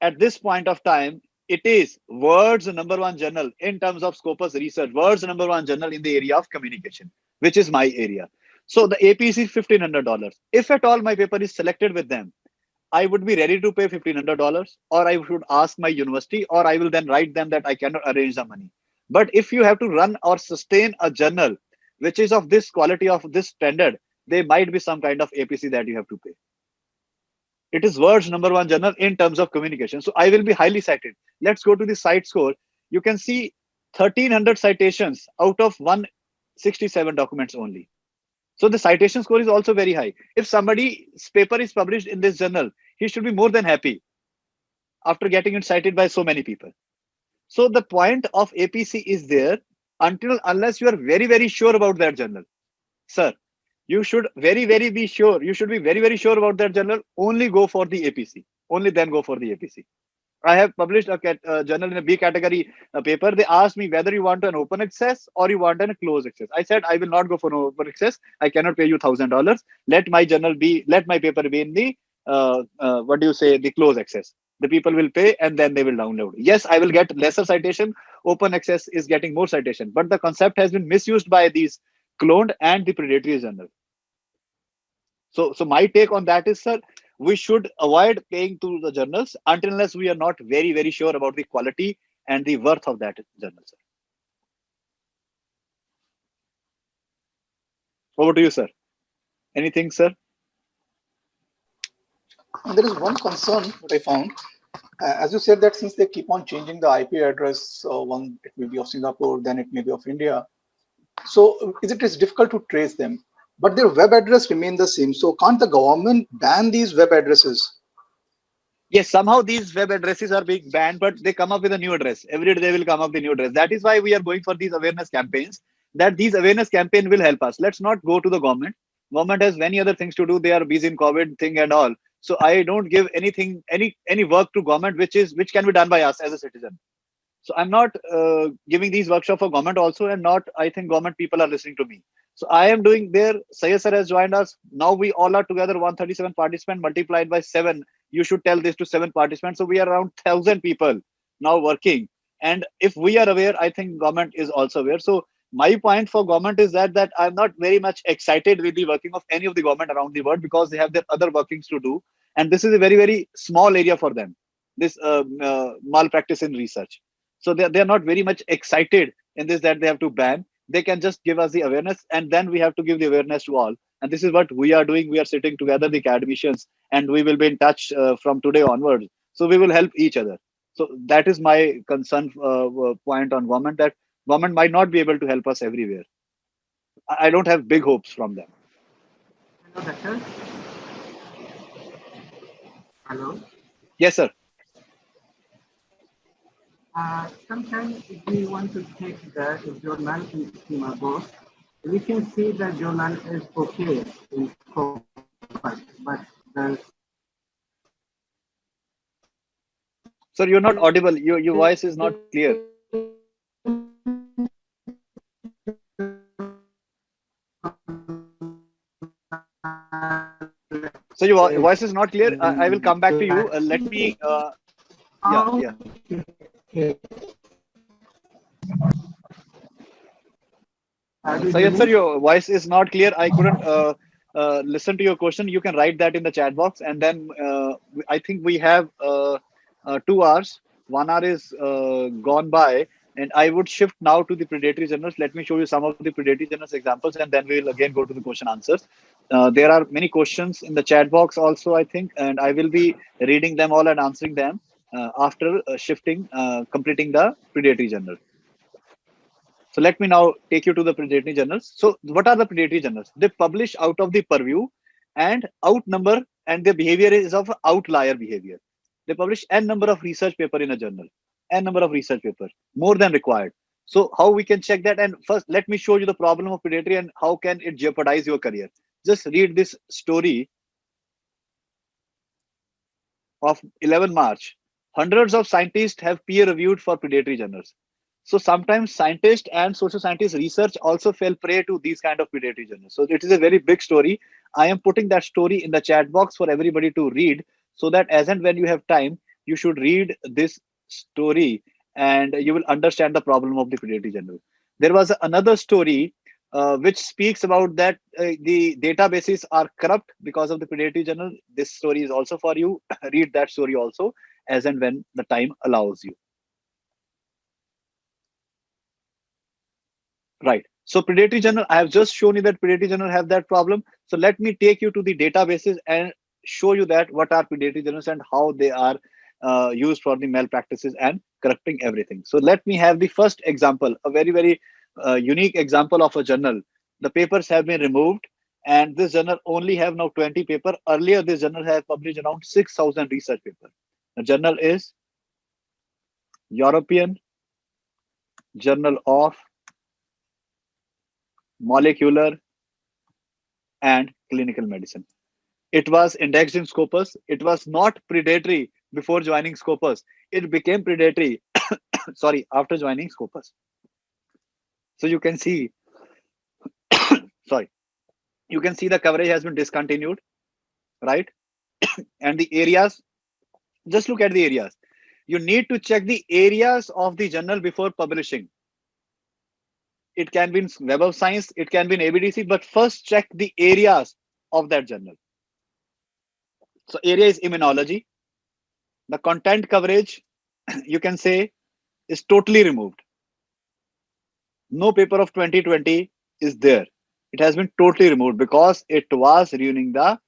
At this point of time, it is world's #1 journal in terms of Scopus research, world's #1 journal in the area of communication, which is my area. So the APC is $1,500. If at all my paper is selected with them, I would be ready to pay $1,500, or I should ask my university, or I will then write them that I cannot arrange the money. But if you have to run or sustain a journal which is of this quality, of this standard, there might be some kind of APC that you have to pay. It is world's #1 journal in terms of communication. So I will be highly cited. Let's go to the site score. You can see 1,300 citations out of 167 documents only. So the citation score is also very high. If somebody's paper is published in this journal, he should be more than happy after getting it cited by so many people. So the point of APC is there unless you are very, very sure about that journal. Sir, you should be sure. You should be very, very sure about that journal. Only go for the APC. Only then go for the APC. I have published a journal in a B category paper. They asked me whether you want an open access or you want a closed access. I said, I will not go for an open access. I cannot pay you $1,000. Let my paper be in the, the closed access. The people will pay and then they will download. Yes, I will get lesser citation. Open access is getting more citation. But the concept has been misused by these cloned and the predatory journal. So my take on that is, sir, we should avoid paying to the journals unless we are not very, very sure about the quality and the worth of that journal, sir. Over to you, sir. Anything, sir?
There is one concern that I found. As you said, that since they keep on changing the IP address, one it may be of Singapore, then it may be of India. So it is difficult to trace them. but their web address remain the same. So can't the government ban these web addresses?
Yes, somehow these web addresses are being banned, but they come up with a new address. Every day they will come up with a new address. That is why we are going for these awareness campaigns, that these awareness campaign will help us. Let's not go to the government. Government has many other things to do. They are busy in COVID thing and all. So I don't give anything, any work to government, which can be done by us as a citizen. So I'm not giving these workshops for government also, and not, I think government people are listening to me. So I am doing there. Sayed sir has joined us. Now we all are together, 137 participants multiplied by 7. You should tell this to 7 participants. So we are around 1,000 people now working. And if we are aware, I think government is also aware. So my point for government is that I'm not very much excited with the working of any of the government around the world, because they have their other workings to do. And this is a very, very small area for them, this malpractice in research. So they're not very much excited in this, that they have to ban. They can just give us the awareness, and then we have to give the awareness to all. And this is what we are doing. We are sitting together, the academicians, and we will be in touch from today onwards. So we will help each other. So that is my concern point on government, that government might not be able to help us everywhere. I don't have big hopes from them.
Hello, doctor. Hello.
Yes, sir.
Sometimes if we want to take the journal in schema box, we can see the journal is okay in scopus, but the
Sir, you're not audible. Your voice is not clear. So your voice is not clear. I will come back to you. Let me. Yeah. Sayed sir, your voice is not clear. I couldn't listen to your question. You can write that in the chat box, and then I think we have 2 hours. 1 hour is gone by, and I would shift now to the predatory journals. Let me show you some of the predatory journals examples, and then we will again go to the question answers. There are many questions in the chat box also, I think, and I will be reading them all and answering them after completing the predatory journal. So let me now take you to the predatory journals. So what are the predatory journals? They publish out of the purview and outnumber, and their behavior is of outlier behavior. They publish n number of research paper in a journal, n number of research paper, more than required. So how we can check that? And first, let me show you the problem of predatory and how can it jeopardize your career. Just read this story of 11 March. Hundreds of scientists have peer-reviewed for predatory journals. So sometimes scientists and social scientists research also fell prey to these kind of predatory journals. So it is a very big story. I am putting that story in the chat box for everybody to read, so that as and when you have time, you should read this story and you will understand the problem of the predatory journal. There was another story which speaks about that the databases are corrupt because of the predatory journal. This story is also for you. Read that story also as and when the time allows you. Right. So predatory journal, I have just shown you that predatory journal have that problem. So let me take you to the databases and show you that what are predatory journals and how they are used for the malpractices and corrupting everything. So let me have the first example, a very, very unique example of a journal. The papers have been removed, and this journal only have now 20 paper. Earlier, this journal has published around 6,000 research paper. The journal is European Journal of Molecular and Clinical Medicine. It was indexed in Scopus. It was not predatory before joining Scopus. It became predatory, sorry, after joining Scopus. So you can see, sorry, you can see the coverage has been discontinued, right? And the areas, just look at the areas. You need to check the areas of the journal before publishing. It can be in Web of Science, it can be in ABDC, but first check the areas of that journal. So area is immunology. The content coverage, you can say, is totally removed. No paper of 2020 is there. It has been totally removed because it was ruining the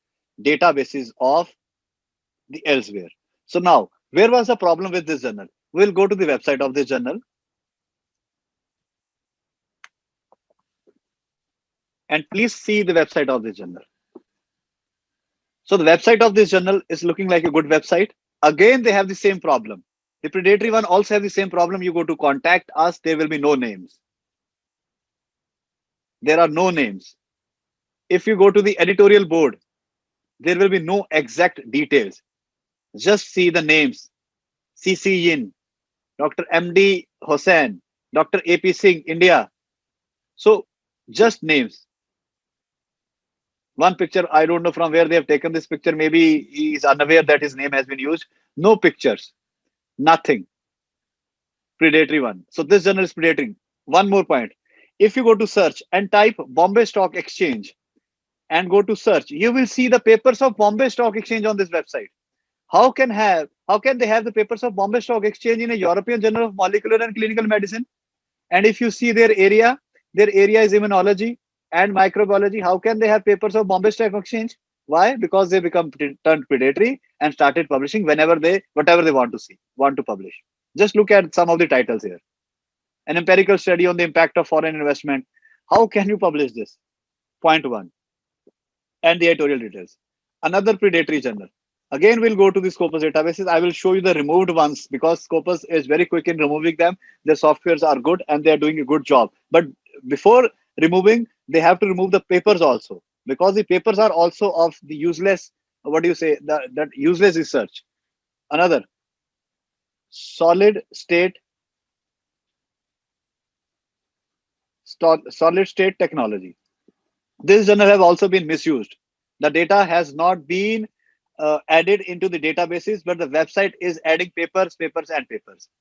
databases of the elsewhere. So now, where was the problem with this journal? We'll go to the website of this journal. And please see the website of this journal. So the website of this journal is looking like a good website. Again, they have the same problem. The predatory one also have the same problem. You go to contact us, there will be no names. There are no names. If you go to the editorial board, there will be no exact details. Just see the names. CC Yin, Dr. MD Hossain, Dr. AP Singh, India. So just names. One picture, I don't know from where they have taken this picture. Maybe he is unaware that his name has been used. No pictures, nothing. Predatory one. So this journal is predatory. One more point. If you go to search and type Bombay Stock Exchange and go to search, you will see the papers of Bombay Stock Exchange on this website. How can they have the papers of Bombay Stock Exchange in a European Journal of Molecular and Clinical Medicine? And if you see their area is immunology and microbiology. How can they have papers of Bombay Stock Exchange? Why? Because they become turned predatory and started publishing whatever they want to publish. Just look at some of the titles here. An empirical study on the impact of foreign investment. How can you publish this? Point one. And the editorial details. Another predatory journal. Again, we'll go to the Scopus databases. I will show you the removed ones because Scopus is very quick in removing them. Their softwares are good and they're doing a good job. But before removing, they have to remove the papers also because the papers are also of the useless, what do you say, that useless research. Another, solid state technology. This journal have also been misused. The data has not been added into the databases, but the website is adding papers.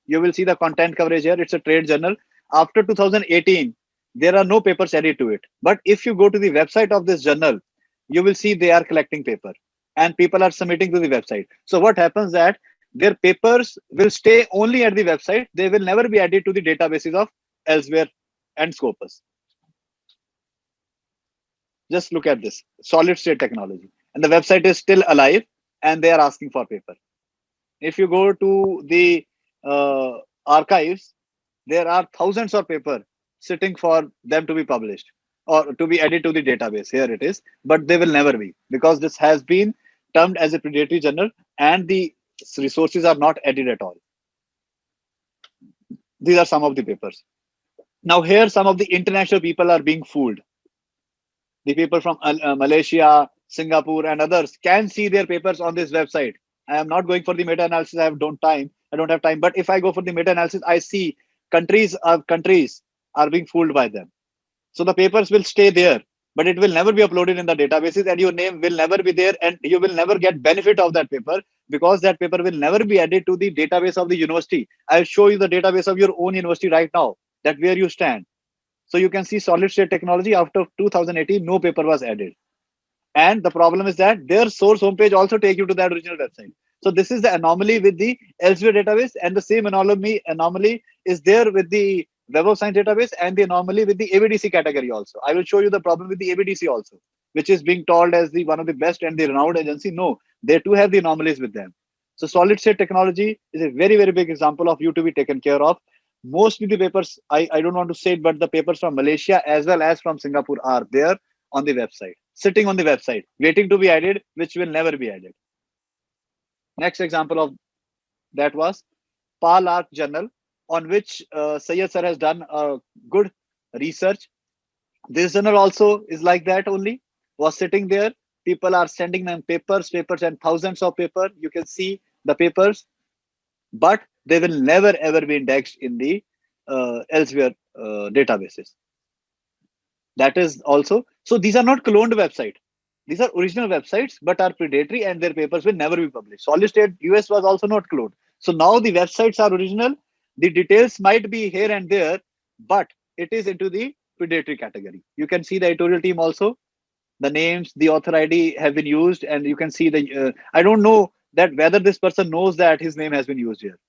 You will see the content coverage here. It's a trade journal. After 2018, there are no papers added to it. But if you go to the website of this journal, you will see they are collecting paper and people are submitting to the website. So what happens that their papers will stay only at the website. They will never be added to the databases of elsewhere and Scopus. Just look at this solid state technology, and the website is still alive and they are asking for paper. If you go to the archives, there are thousands of paper sitting for them to be published or to be added to the database. Here it is, but they will never be because this has been termed as a predatory journal and the resources are not added at all. These are some of the papers. Now here some of the international people are being fooled. The people from Malaysia, Singapore, and others can see their papers on this website. I am not going for the meta-analysis. I don't have time. But if I go for the meta-analysis, I see countries are being fooled by them. So the papers will stay there, but it will never be uploaded in the databases, and your name will never be there, and you will never get benefit of that paper because that paper will never be added to the database of the university. I'll show you the database of your own university right now, that where you stand. So you can see solid state technology after 2018, no paper was added. And the problem is that their source homepage also take you to that original website. So this is the anomaly with the Elsevier database, and the same anomaly is there with the Web of Science database and the anomaly with the ABDC category also. I will show you the problem with the ABDC also, which is being told as the one of the best and the renowned agency. No, they too have the anomalies with them. So solid state technology is a very, very big example of you to be taken care of. Mostly the papers, I don't want to say it, but the papers from Malaysia as well as from Singapore are there on the website, sitting on the website, waiting to be added, which will never be added. Next example of that was PAL Arc Journal, on which Syed sir has done good research. This journal also is like that only, was sitting there. People are sending them papers and thousands of paper. You can see the papers, but they will never ever be indexed in the elsewhere databases. That is also, so these are not cloned websites. These are original websites, but are predatory and their papers will never be published. Solid State US was also not cloned. So now the websites are original. The details might be here and there, but it is into the predatory category. You can see the editorial team also. The names, the author ID have been used, and you can see the, I don't know that whether this person knows that his name has been used here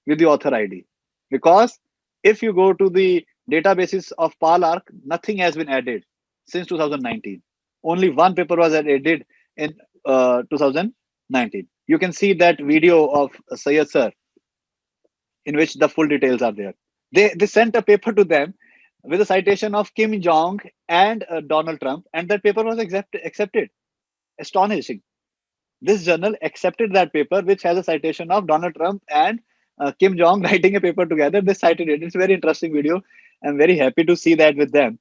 with the author ID. Because if you go to the databases of PAL-ARC, nothing has been added since 2019. Only one paper was added in 2019. You can see that video of Syed sir, in which the full details are there. They sent a paper to them. with a citation of Kim Jong and Donald Trump, and that paper was accepted. Astonishing. This journal accepted that paper, which has a citation of Donald Trump and Kim Jong writing a paper together. They cited it. It's a very interesting video. I'm very happy to see that with them.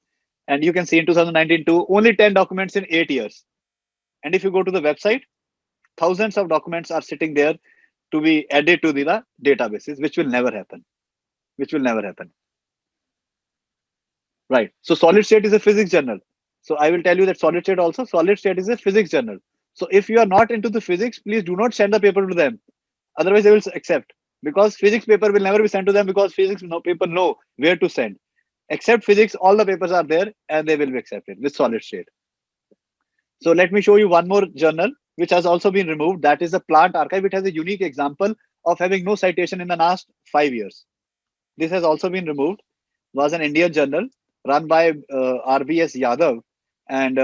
And you can see in 2019 too, only 10 documents in 8 years. And if you go to the website, thousands of documents are sitting there to be added to the databases, which will never happen. Which will never happen. Right. So solid state is a physics journal. So I will tell you that solid state is a physics journal. So if you are not into the physics, please do not send the paper to them. Otherwise, they will accept, because physics paper will never be sent to them, because physics people know where to send. Except physics, all the papers are there and they will be accepted with solid state. So let me show you one more journal which has also been removed. That is the Plant Archive. It has a unique example of having no citation in the last 5 years. This has also been removed. Was an Indian journal run by RBS Yadav, and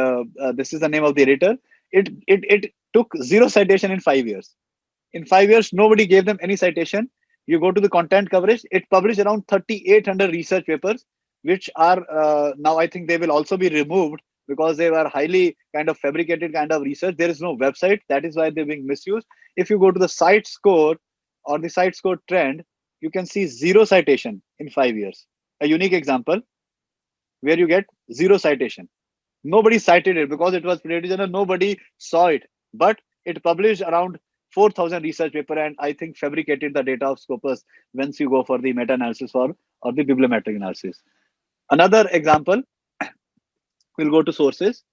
this is the name of the editor. It took 0 citation in 5 years. In 5 years, nobody gave them any citation. You go to the content coverage, it published around 3,800 research papers, which are now I think they will also be removed because they were highly kind of fabricated kind of research. There is no website. That is why they're being misused. If you go to the site score or the site score trend, you can see 0 citation in 5 years. A unique example where you get 0 citation. Nobody cited it because it was Predatory Journal. Nobody saw it, but it published around 4,000 research paper, and I think fabricated the data of scopus once you go for the meta-analysis or the bibliometric analysis. Another example, we'll go to sources.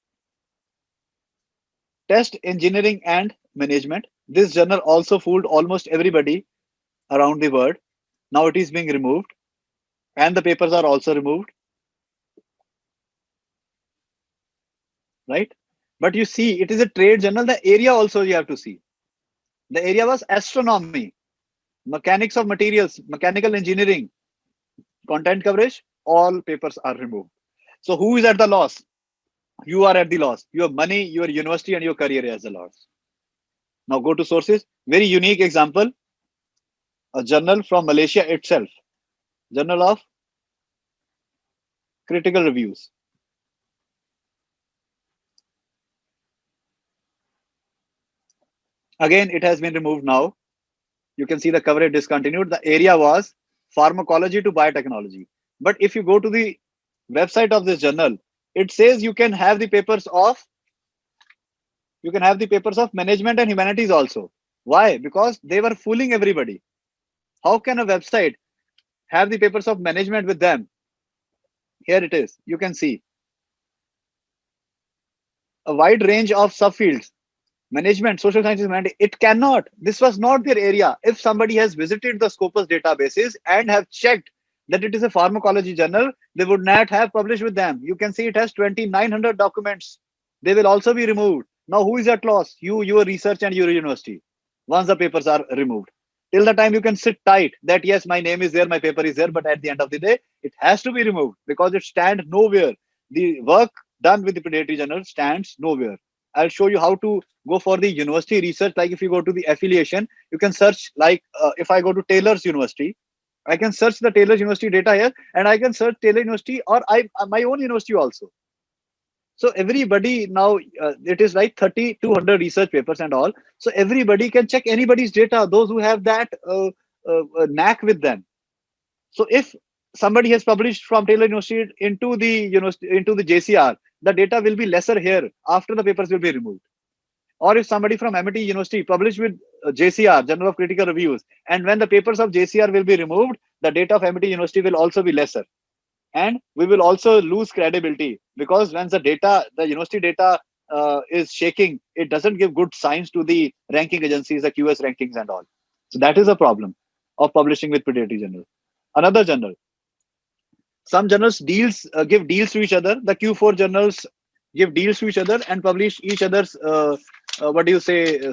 Test Engineering and Management. This journal also fooled almost everybody around the world. Now it is being removed, and the papers are also removed. Right? But you see, it is a trade journal. The area also you have to see. The area was astronomy, mechanics of materials, mechanical engineering, content coverage, all papers are removed. So who is at the loss? You are at the loss. Your money, your university, and your career is the loss. Now go to sources. Very unique example. A journal from Malaysia itself. Journal of Critical Reviews. Again, it has been removed now. You can see the coverage discontinued. The area was pharmacology to biotechnology. But if you go to the website of this journal, it says you can have the papers of management and humanities also. Why? Because they were fooling everybody. How can a website have the papers of management with them? Here it is. You can see a wide range of subfields. Management, social sciences, humanity. It cannot. This was not their area. If somebody has visited the Scopus databases and have checked that it is a pharmacology journal, they would not have published with them. You can see it has 2,900 documents. They will also be removed. Now, who is at loss? You, your research, and your university. Once the papers are removed, till the time you can sit tight that yes, my name is there, my paper is there, but at the end of the day, it has to be removed because it stands nowhere. The work done with the Predatory Journal stands nowhere. I'll show you how to go for the university research. Like if you go to the affiliation, you can search like if I go to Taylor's University, I can search the Taylor's University data here, and I can search Taylor University or my own university also. So everybody now, it is like 3,200 research papers and all. So everybody can check anybody's data, those who have that knack with them. So if somebody has published from Taylor University into the JCR, the data will be lesser here after the papers will be removed. Or if somebody from Amity University published with JCR, Journal of Critical Reviews, and when the papers of JCR will be removed, the data of Amity University will also be lesser. And we will also lose credibility because when the university data is shaking, it doesn't give good signs to the ranking agencies, the QS rankings and all. So that is a problem of publishing with Predatory Journal. Another journal. Some journals give deals to each other. The Q4 journals give deals to each other and publish each other's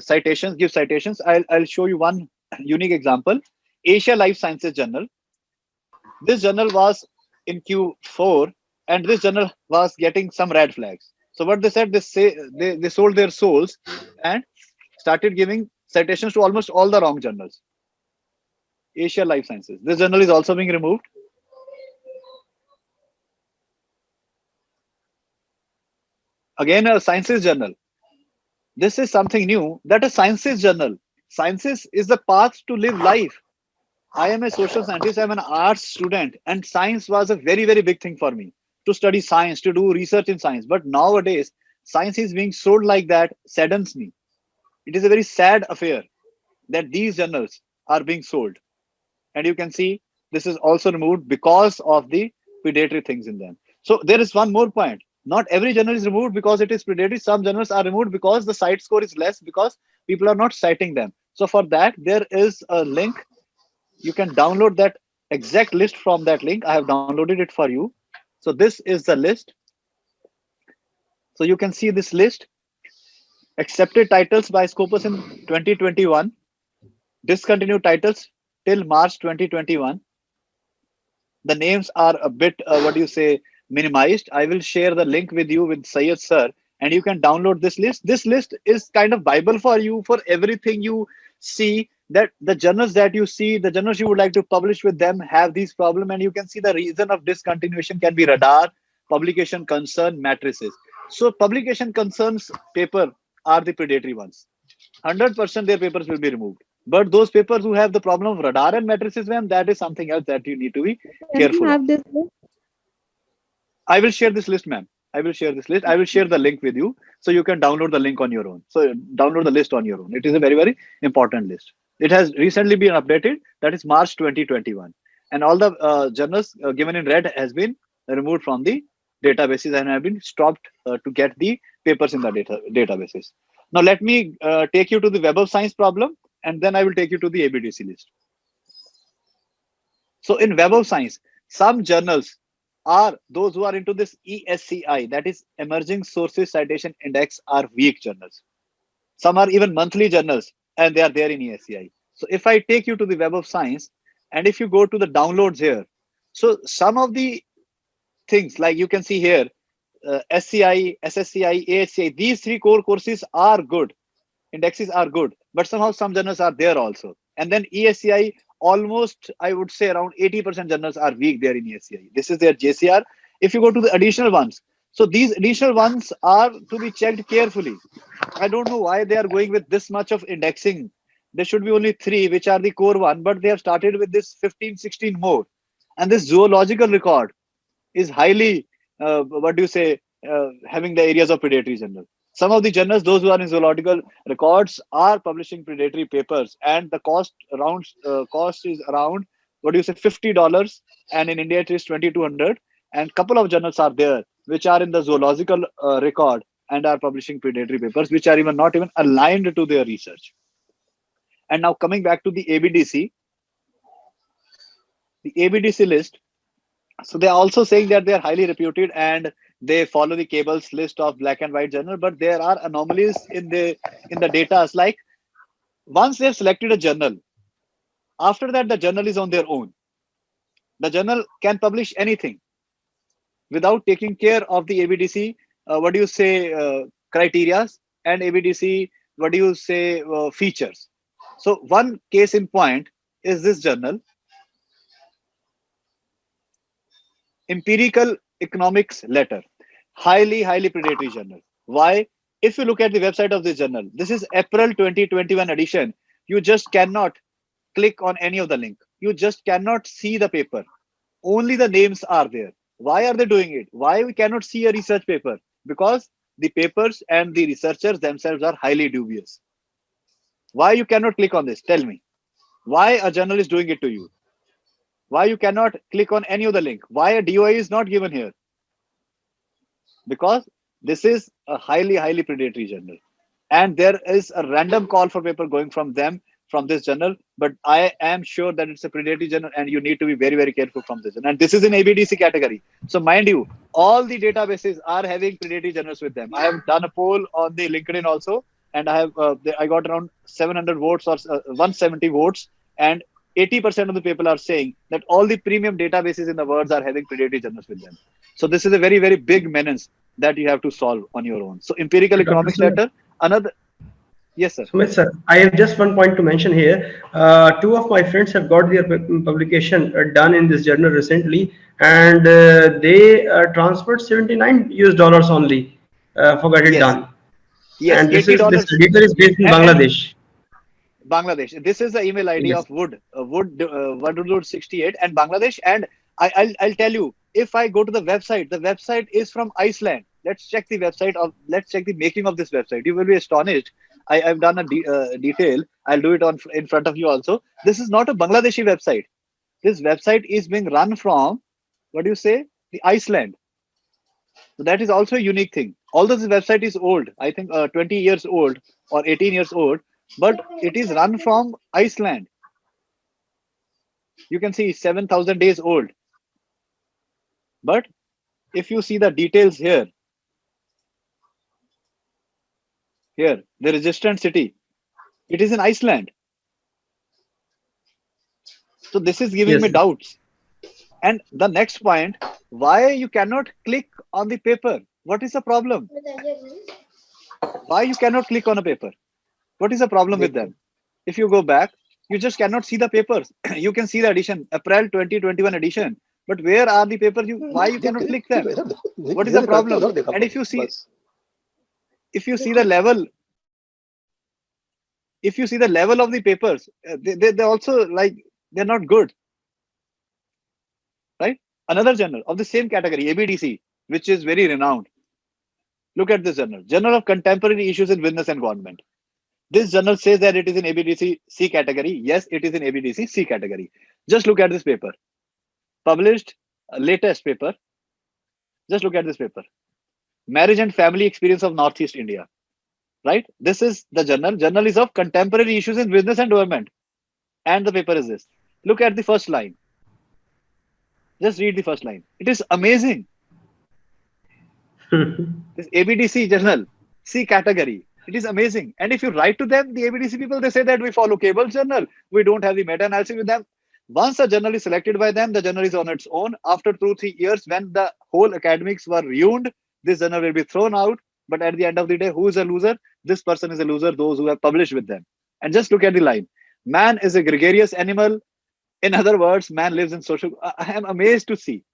citations, give citations. I'll show you one unique example. Asia Life Sciences Journal. This journal was in Q4, and this journal was getting some red flags. So what they said, they sold their souls and started giving citations to almost all the wrong journals. Asia Life Sciences. This journal is also being removed. Again, a sciences journal. This is something new, that a sciences journal. Sciences is the path to live life. I am a social scientist, I'm an arts student, and science was a very, very big thing for me to study science, to do research in science. But nowadays, science is being sold like that, saddens me. It is a very sad affair that these journals are being sold. And you can see this is also removed because of the predatory things in them. So there is one more point. Not every journal is removed because it is predatory. Some journals are removed because the site score is less, because people are not citing them. So for that, there is a link. You can download that exact list from that link. I have downloaded it for you. So this is the list. So you can see this list. Accepted titles by Scopus in 2021. Discontinued titles till March 2021. The names are a bit, what do you say, minimized. I will share the link with you with Sayed sir, and you can download this list. This list is kind of Bible for you for everything you see, that the journals that you see, the journals you would like to publish with them have these problem, and you can see the reason of discontinuation can be radar, publication concern, matrices. So publication concerns paper are the predatory ones. 100% their papers will be removed. But those papers who have the problem of radar and matrices, ma'am, that is something else that you need to be
Can we
careful of.
have this list?
I will share this list, ma'am. I will share this list. I will share the link with you so you can download the link on your own. So download the list on your own. It is a very, very important list. It has recently been updated. That is March 2021. And all the journals given in red has been removed from the databases and have been stopped to get the papers in the databases. Now let me take you to the Web of Science problem, and then I will take you to the ABDC list. So in Web of Science, some journals are those who are into this ESCI, that is Emerging Sources Citation Index, are weak journals. Some are even monthly journals, and they are there in ESCI. So if I take you to the Web of Science, and if you go to the downloads here, so some of the things like you can see here, SCI, SSCI, ASCI, these three core courses are good. Indexes are good, but somehow some journals are there also. And then ESCI, almost I would say around 80% journals are weak there in ESCI. This is their JCR. If you go to the additional ones, so these additional ones are to be checked carefully. I don't know why they are going with this much of indexing. There should be only three, which are the core one, but they have started with this 15, 16 more. And this zoological record is highly, what do you say, having the areas of predatory journal. Some of the journals, those who are in zoological records, are publishing predatory papers, and the cost is around, what do you say, $50, and in India it is 2,200. And couple of journals are there which are in the zoological record and are publishing predatory papers, which are even not even aligned to their research. And now coming back to the ABDC list. So they are also saying that they are highly reputed and they follow the cable's list of black and white journal, but there are anomalies in the data. Like once they have selected a journal, after that the journal is on their own. The journal can publish anything without taking care of the ABDC, what do you say, criteria, and ABDC, what do you say, features. So one case in point is this journal, Empirical Economics Letter, highly predatory journal. Why? If you look at the website of this journal, this is April 2021 edition. You just cannot click on any of the link. You just cannot see the paper. Only the names are there. Why are they doing it? Why we cannot see a research paper? Because the papers and the researchers themselves are highly dubious. Why you cannot click on this? Tell me. Why a journal is doing it to you? Why you cannot click on any of the link? Why a DOI is not given here? Because this is a highly predatory journal, and there is a random call for paper going from them, from this journal. But I am sure that it's a predatory journal, and you need to be very careful from this. And this is in ABDC category. So mind you, all the databases are having predatory journals with them. I have done a poll on the LinkedIn also, and I got around 700 votes or 170 votes, and 80% of the people are saying that all the premium databases in the world are having predatory journals with them. So this is a very big menace that you have to solve on your own. So Empirical Economics Letter, another. Yes, sir.
Sumit sir, I have just one point to mention here. Two of my friends have got their publication done in this journal recently, and they transferred $79 only. forgot it
Yes,
done.
yes,
And this
$80.
editor is based in
And
Bangladesh.
Bangladesh. This is the email ID
Yes.
of Wood 68 and Bangladesh. And I'll tell you, if I go to the website is from Iceland. Let's check the website of. Let's check the making of this website. You will be astonished. I've done a detail. I'll do it on in front of you also. This is not a Bangladeshi website. This website is being run from, what do you say, the Iceland. So that is also a unique thing. Although this website is old, I think 20 years old or 18 years old, but it is run from Iceland. You can see 7,000 days old. But if you see the details here, the registrant city, it is in Iceland. So this is giving
Yes.
me doubts. And the next point, why you cannot click on the paper? What is the problem? Why you cannot click on a paper? What is the problem with them? If you go back, you just cannot see the papers. You can see the edition, April 2021 edition. But where are the papers? Why you cannot click them? What is the problem? And if you see the level, of the papers, they also like they're not good, right? Another journal of the same category, ABDC, which is very renowned. Look at this Journal of Contemporary Issues in Business and Government. This journal says that it is in ABDC C category. Yes, it is in ABDC C category. Just look at this paper. Published latest paper. Just look at this paper. Marriage and Family Experience of Northeast India. Right? This is the journal. Journal is of Contemporary Issues in Business and Government. And the paper is this. Look at the first line. Just read the first line. It is amazing. This ABDC journal, C category. It is amazing. And if you write to them, the ABDC people, they say that we follow cable journal. We don't have the meta-analysis with them. Once a journal is selected by them, the journal is on its own. After 2-3 years, when the whole academics were ruined, this journal will be thrown out. But at the end of the day, who is a loser? This person is a loser, those who have published with them. And just look at the line. Man is a gregarious animal. In other words, man lives in social. I am amazed to see.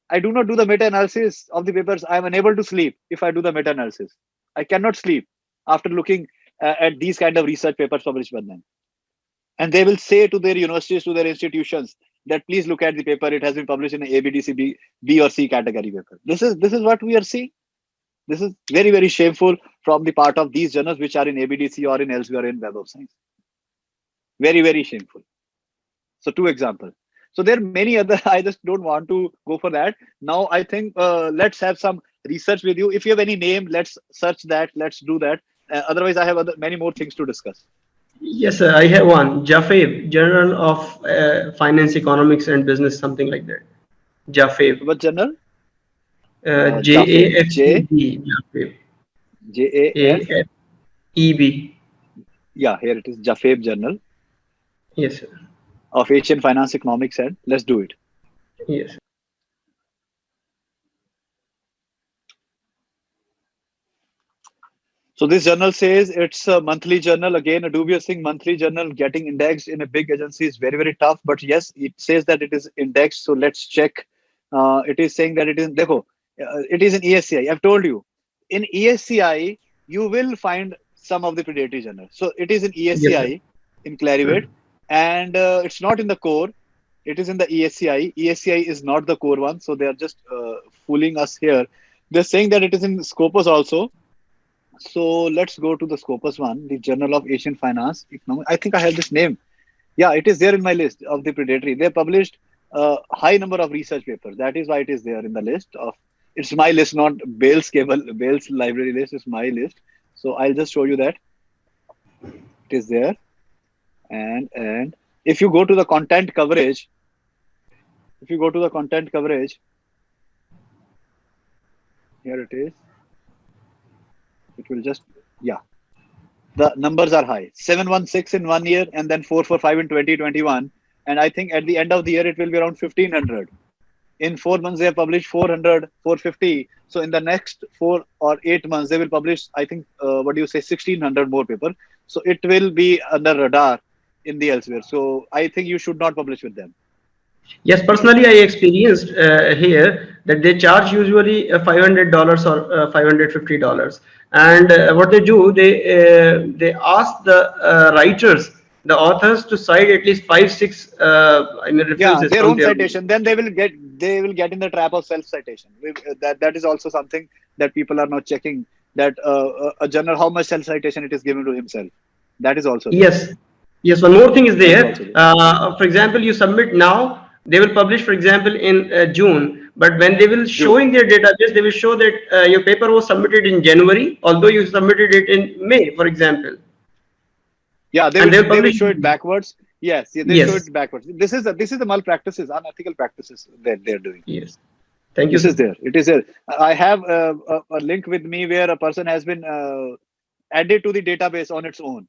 I do not do the meta-analysis of the papers. I am unable to sleep if I do the meta-analysis. I cannot sleep after looking at these kind of research papers published by them. And they will say to their universities, to their institutions, that please look at the paper. It has been published in an ABDC B or C category paper. This is what we are seeing. This is very, very shameful from the part of these journals which are in ABDC or in elsewhere in Web of Science. Very, very shameful. So 2 examples. So there are many other, I just don't want to go for that. Now, I think let's have some research with you. If you have any name, let's search that. Let's do that. Otherwise, I have many more things to discuss.
Yes, sir, I have one. JAFEB, Journal of Finance, Economics and Business, something like that. JAFEB.
What journal?
JAFEB. JAFEB. AFEB.
Yeah, here it is. JAFEB Journal
Yes, sir.
of Asian Finance, Economics, and let's do it.
Yes.
So this journal says it's a monthly journal. Again, a dubious thing. Monthly journal getting indexed in a big agency is very, very tough. But yes, it says that it is indexed. So let's check. It is saying that it is. It is in ESCI. I've told you. In ESCI, you will find some of the predatory journals. So it is in ESCI in Clarivate, and it's not in the core. It is in the ESCI. ESCI is not the core one. So they are just fooling us here. They're saying that it is in Scopus also. So let's go to the Scopus one, the Journal of Asian Finance Economics. I think I have this name. Yeah, it is there in my list of the predatory. They published a high number of research papers. That is why it is there in the list of. It's my list, not Bale's library list. It's my list. So I'll just show you that it is there. And if you go to the content coverage, here it is. It will just, yeah. The numbers are high. 716 in 1 year and then 445 in 2021. And I think at the end of the year, it will be around 1500. In 4 months, they have published 400, 450. So in the next 4 or 8 months, they will publish, I think, 1600 more paper. So it will be under radar in the elsewhere. So I think you should not publish with them.
Yes, personally, I experienced here that they charge usually $500 or $550, and what they do, they ask the writers, the authors, to cite at least 5 6
Yeah,
references
their
from
own
their
citation. Then they will get in the trap of self citation. That is also something that people are not checking. That a journal, how much self citation it is given to himself. That is also there.
Yes, yes. One more thing is
That is also
there.
there.
For example, you submit now, they will publish, for example, in June. But when they will show
June.
in their database, they will show that your paper was submitted in January, although you submitted it in May, for example,
Yeah, they
and
will
they will
they will
publish.
show it backwards. Yes, yeah, they show
Yes,
it backwards. This is the malpractices, unethical practices that they're doing.
yes. Thank you,
This is
sir.
there. It is there. I have a link with me where a person has been added to the database on its own.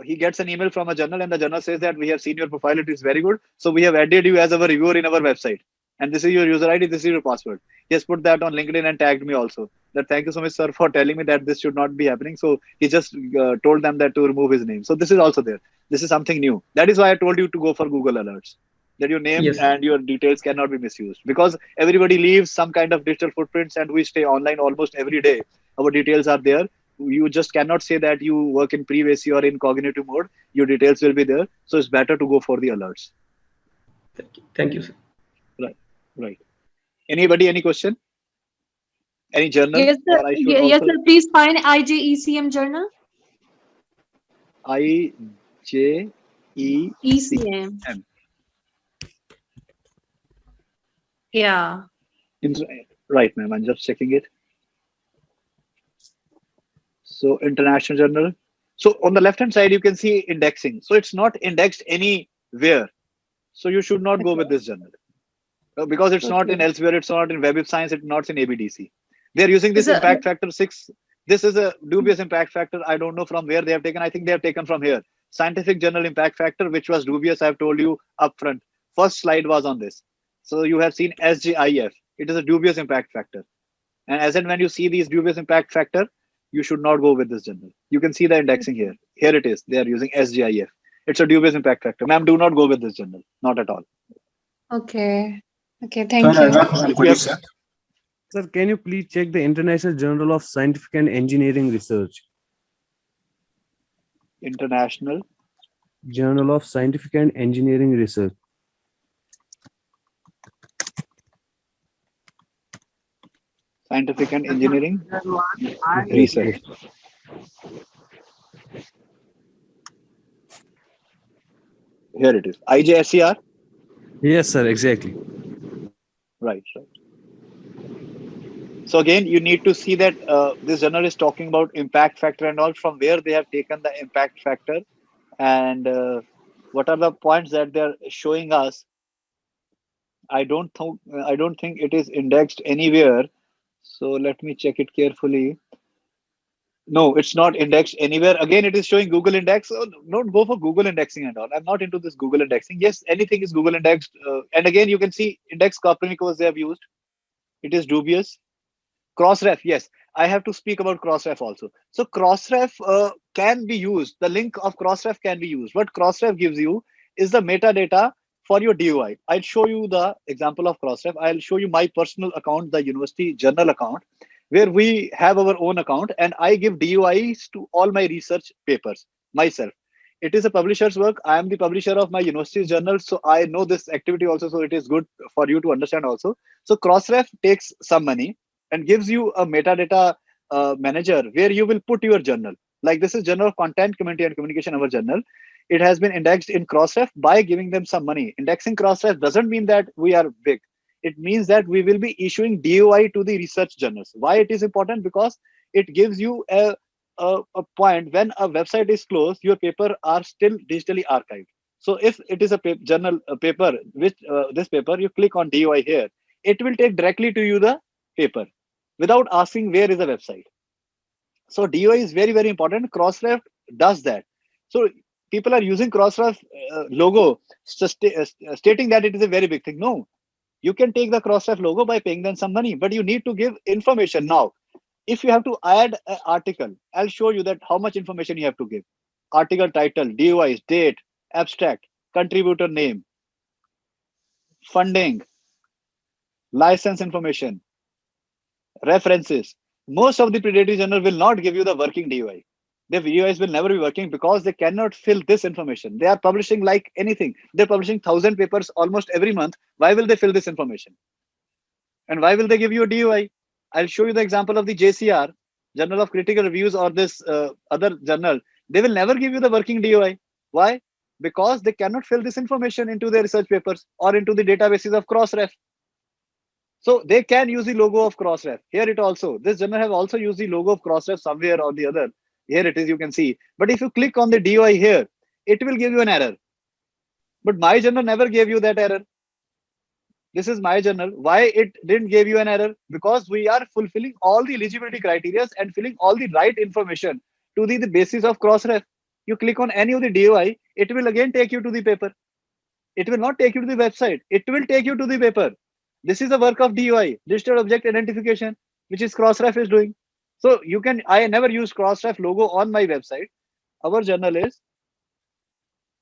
He gets an email from a journal, and the journal says that we have seen your profile. It is very good. So we have added you as our reviewer in our website. And this is your user ID. This is your password. He has put that on LinkedIn and tagged me also. That thank you so much, sir, for telling me that this should not be happening. So he just told them that to remove his name. So this is also there. This is something new. That is why I told you to go for Google Alerts. That your name
Yes,
and your details cannot be misused, because everybody leaves some kind of digital footprints and we stay online almost every day. Our details are there. You just cannot say that you work in privacy or in cognitive mode. Your details will be there. So it's better to go for the alerts.
thank you, sir.
Right. Right. Anybody, any question? Any journal?
Yes, sir.
Or I should
Yes,
also
sir. Please find IJECM journal.
IJECM.
ECM. Yeah.
Right, ma'am. I'm just checking it. So international journal. So on the left hand side, you can see indexing. So it's not indexed anywhere. So you should not go with this journal. Because it's not
Okay.
in elsewhere, it's not in Web of Science, it's not in ABDC. They're using this
Is a
impact factor 6. This is a dubious impact factor. I don't know from where they have taken. I think they have taken from here. Scientific journal impact factor, which was dubious. I've told you upfront. First slide was on this. So you have seen SGIF. It is a dubious impact factor. And as and when you see these dubious impact factor, you should not go with this journal. You can see the indexing here. Here it is. They are using SGIF. It's a dubious impact factor. Ma'am, do not go with this journal. Not at all.
okay. Okay.
Sir,
Thank
I
you.
have one
If you have
query, sir.
Sir, can you please check the International Journal of Scientific and Engineering Research?
international
Journal of Scientific and Engineering Research.
scientific and engineering
That one, I
Yes,
research.
yes.
Here it is. IJSCR.
Yes, sir, exactly.
Right. Right. So again, you need to see that this journal is talking about impact factor and all, from where they have taken the impact factor, and what are the points that they're showing us. I don't think it is indexed anywhere. So let me check it carefully. No, it's not indexed anywhere. Again, it is showing Google index. So don't go for Google indexing and all. I'm not into this Google indexing. Yes, anything is Google indexed. And again, you can see index Copernicus they have used. It is dubious. Crossref, yes, I have to speak about Crossref also. So Crossref can be used. The link of Crossref can be used. What Crossref gives you is the metadata for your DOI. I'll show you the example of Crossref. I'll show you my personal account, the university journal account, where we have our own account, and I give DOIs to all my research papers myself. It is a publisher's work. I am the publisher of my university's journal, so I know this activity also. So it is good for you to understand also. So Crossref takes some money and gives you a metadata manager where you will put your journal. Like this is Journal of Content, Community and Communication, our journal. It has been indexed in Crossref by giving them some money. Indexing Crossref doesn't mean that we are big. It means that we will be issuing DOI to the research journals. Why it is important? Because it gives you a point when a website is closed, your paper are still digitally archived. So if it is a journal a paper, which this paper, you click on DOI here, it will take directly to you the paper without asking where is the website. So DOI is very, very important. Crossref does that. So people are using Crossref logo stating that it is a very big thing. No, you can take the Crossref logo by paying them some money, but you need to give information. Now, if you have to add an article, I'll show you that how much information you have to give. Article title, DOIs, date, abstract, contributor name, funding, license information, references. Most of the predatory journal will not give you the working DOI. Their DOIs will never be working because they cannot fill this information. They are publishing like anything. They're publishing 1,000 papers almost every month. Why will they fill this information? And why will they give you a DOI? I'll show you the example of the JCR, Journal of Critical Reviews, or this other journal. They will never give you the working DOI. Why? Because they cannot fill this information into their research papers or into the databases of Crossref. So they can use the logo of Crossref. Here it also, this journal have also used the logo of Crossref somewhere or the other. Here it is, you can see. But if you click on the DOI here, it will give you an error. But my journal never gave you that error. This is my journal. Why it didn't give you an error? Because we are fulfilling all the eligibility criteria and filling all the right information to the basis of Crossref. You click on any of the DOI, it will again take you to the paper. It will not take you to the website. It will take you to the paper. This is the work of DOI, digital object identification, which is Crossref is doing. So you can, I never use Crossref logo on my website. Our journal is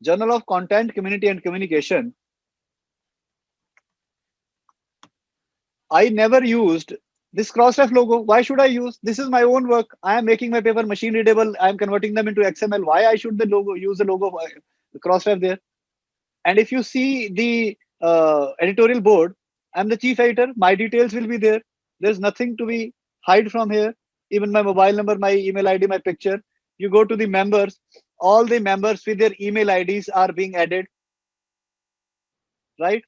Journal of Content, Community and Communication. I never used this Crossref logo. Why should I use? This is my own work. I am making my paper machine readable. I am converting them into XML. Why I should use the logo of the Crossref there? And if you see the editorial board, I'm the chief editor. My details will be there. There's nothing to be hide from here. Even my mobile number, my email ID, my picture. You go to the members. All the members with their email IDs are being added, right?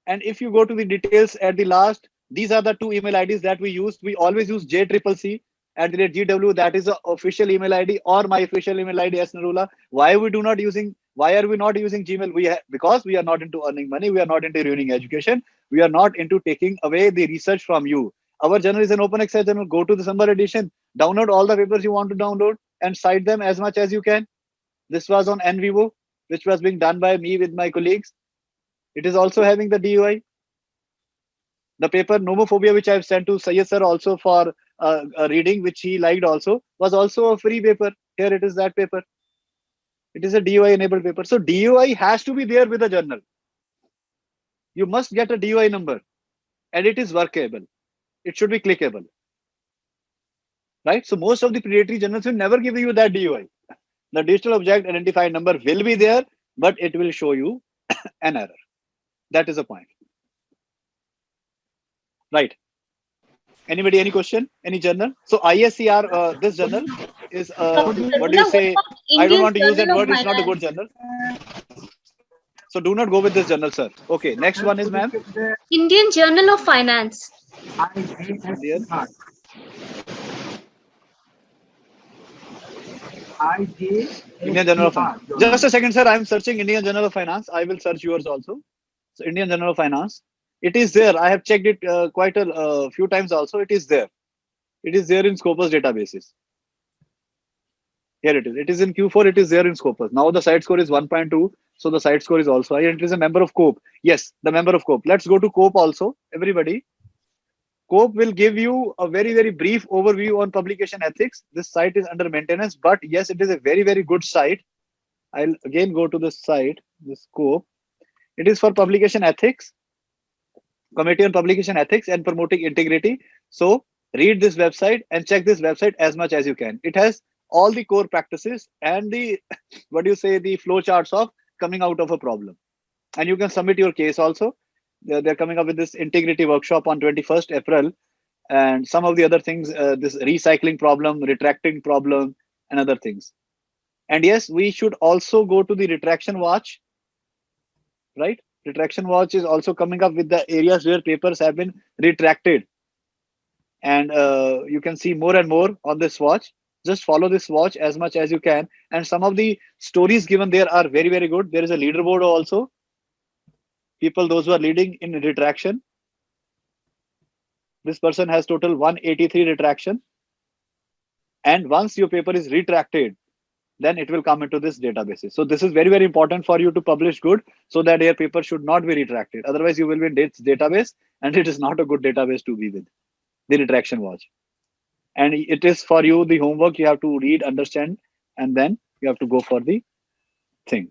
And if you go to the details at the last, these are the two email IDs that we used. We always use JCCC@GW. That is the official email ID, or my official email ID as Narula. Why are we not using Gmail? Because we are not into earning money. We are not into ruining education. We are not into taking away the research from you. Our journal is an open access journal. Go to the summer edition, download all the papers you want to download and cite them as much as you can. This was on NVivo, which was being done by me with my colleagues. It is also having the DOI. The paper Nomophobia, which I've sent to Sayyid sir also for a reading, which he liked also, was also a free paper. Here it is, that paper. It is a DOI enabled paper. So DOI has to be there with the journal. You must get a DOI number, and it is workable. It should be clickable, right? So most of the predatory journals will never give you that DOI. The digital object identified number will be there, but it will show you an error. That is the point, right? Anybody, any question? Any journal? So ISCR, this journal is, what do you say? I don't want to use that word. It's not a good journal. So do not go with this journal, sir. Okay, next one is, ma'am.
Indian Journal of Finance.
Indian Journal of Finance. Just a second, sir. I'm searching Indian Journal of Finance. I will search yours also. So Indian Journal of Finance. It is there. I have checked it quite a few times also. It is there. It is there in Scopus databases. Here it is. It is in Q4. It is there in Scopus. Now the site score is 1.2. So the site score is also high. And it is a member of COPE. Yes, the member of COPE. Let's go to COPE also. Everybody. COPE will give you a very, very brief overview on publication ethics. This site is under maintenance, but yes, it is a very, very good site. I'll again go to this site, this COPE. It is for publication ethics, Committee on Publication Ethics and Promoting Integrity. So read this website and check this website as much as you can. It has all the core practices and the, what do you say, the flow charts of coming out of a problem. And you can submit your case also. They're coming up with this integrity workshop on 21st April, and some of the other things, this recycling problem, retracting problem, and other things. And yes, we should also go to the retraction watch, right? Retraction watch is also coming up with the areas where papers have been retracted. And you can see more and more on this watch. Just follow this watch as much as you can. And some of the stories given there are very, very good. There is a leaderboard also. People, those who are leading in retraction. This person has total 183 retraction. And once your paper is retracted, then it will come into this database. So this is very, very important for you to publish good, so that your paper should not be retracted. Otherwise, you will be in this database, and it is not a good database to be with, the retraction watch. And it is for you, the homework you have to read, understand, and then you have to go for the thing.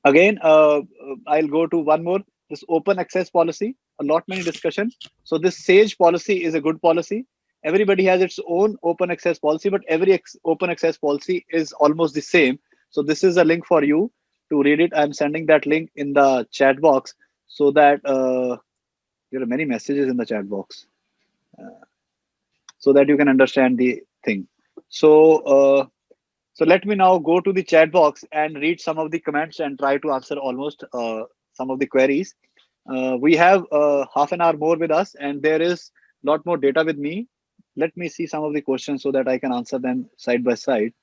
Again, I'll go to one more. this open access policy, a lot many discussion. So this SAGE policy is a good policy. Everybody has its own open access policy, but every open access policy is almost the same. So this is a link for you to read it. I'm sending that link in the chat box so that there are many messages in the chat box, so that you can understand the thing. So let me now go to the chat box and read some of the comments and try to answer almost some of the queries. We have half an hour more with us, and there is a lot more data with me. Let me see some of the questions so that I can answer them side by side.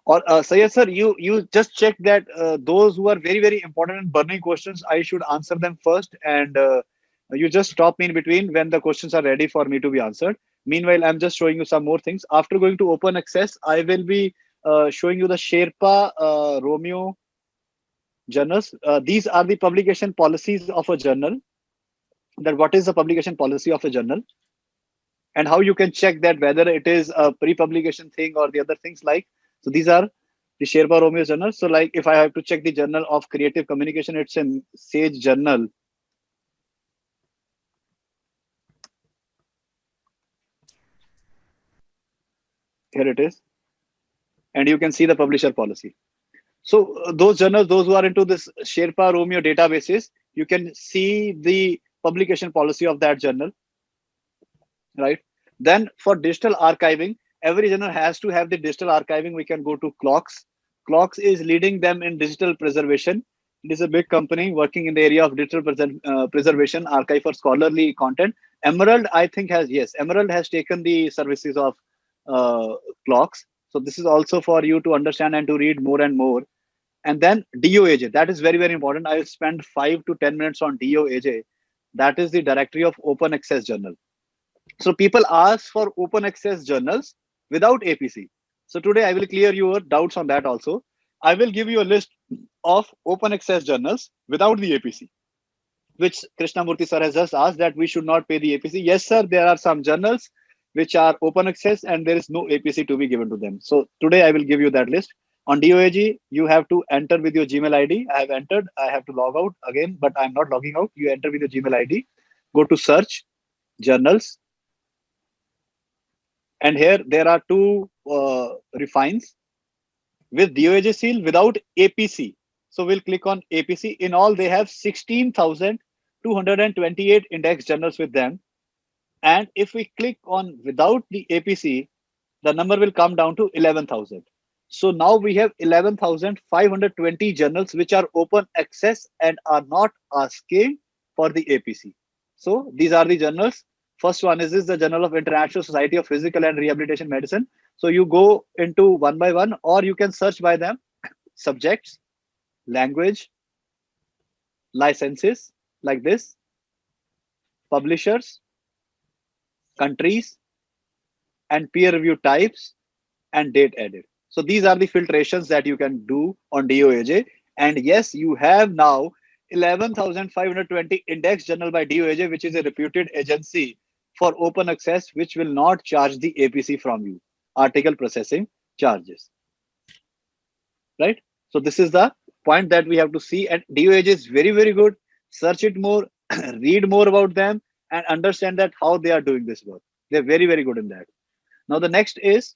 Or Sayed sir, you just check that those who are very important and burning questions, I should answer them first, and you just stop me in between when the questions are ready for me to be answered. Meanwhile, I'm just showing you some more things. After going to open access, I will be showing you the Sherpa Romeo journals. These are the publication policies of a journal. That what is the publication policy of a journal, and how you can check that whether it is a pre-publication thing or the other things like. So these are the Sherpa Romeo journals. So like if I have to check the journal of creative communication, it's a SAGE journal. Here it is. And you can see the publisher policy. So those journals, those who are into this Sherpa Romeo databases, you can see the publication policy of that journal, right? Then for digital archiving, every journal has to have the digital archiving. We can go to Clocks. Clocks is leading them in digital preservation. It is a big company working in the area of digital preservation, archive for scholarly content. Emerald, I think, Emerald has taken the services of Clocks. So this is also for you to understand and to read more and more. And then DOAJ, that is very important. I will spend 5 to 10 minutes on DOAJ. That is the Directory of Open Access Journal. So people ask for open access journals without APC. So today I will clear your doubts on that also. I will give you a list of open access journals without the APC, which Krishnamurthy sir has just asked that we should not pay the APC. Yes, sir, there are some journals which are open access and there is no APC to be given to them. So today I will give you that list. On DOAG, you have to enter with your Gmail ID. I have entered. I have to log out again, but I'm not logging out. You enter with your Gmail ID. Go to search, journals. And here there are two refines with DOAG seal without APC. So we'll click on APC. In all, they have 16,228 index journals with them. And if we click on without the APC, the number will come down to 11,000. So now we have 11,520 journals which are open access and are not asking for the APC. So these are the journals. First one is this, the Journal of International Society of Physical and Rehabilitation Medicine. So you go into one by one, or you can search by them: subjects, language, licenses, like this, publishers, countries, and peer review types, and date added. So these are the filtrations that you can do on DOAJ. And yes, you have now 11,520 index journal by DOAJ, which is a reputed agency for open access, which will not charge the APC from you, article processing charges, right? So this is the point that we have to see. And DOAJ is very good. Search it more, read more about them, and understand that how they are doing this work. They're very good in that. Now the next is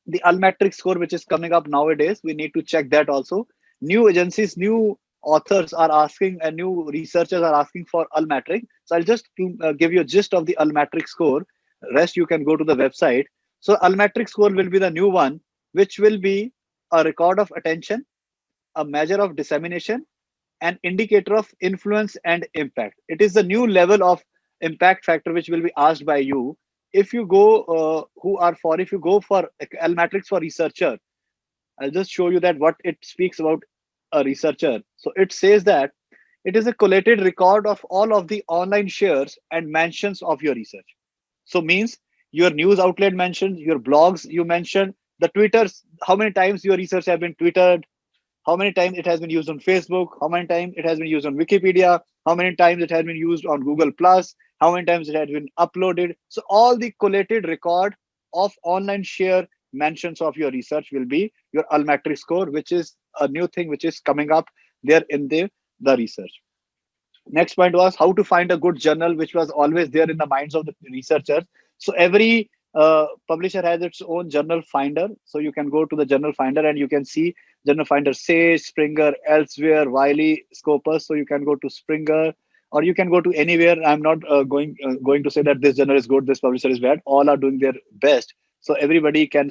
the Almatric score, which is coming up nowadays. We need to check that also. New agencies, new authors are asking, and new researchers are asking for Almatric. So I'll just give you a gist of the Almatric score. Rest you can go to the website. So Almatric score will be the new one, which will be a record of attention, a measure of dissemination, an indicator of influence and impact. It is the new level of impact factor which will be asked by you. If you go if you go for Almatrix for researcher, I'll just show you that what it speaks about a researcher. So it says that it is a collated record of all of the online shares and mentions of your research. So means your news outlet mentioned, your blogs you mentioned, the Twitters, how many times your research have been tweeted, how many times it has been used on Facebook, how many times it has been used on Wikipedia, how many times it has been used on Google Plus, how many times it has been uploaded. So all the collated record of online share mentions of your research will be your Almatric score, which is a new thing which is coming up there in the the research. Next point was how to find a good journal, which was always there in the minds of the researchers. So every publisher has its own journal finder. So you can go to the journal finder and you can see journal finder Sage, Springer, Elsewhere, Wiley, Scopus. So you can go to Springer or you can go to anywhere. I'm not going to say that this journal is good, this publisher is bad. All are doing their best. So everybody can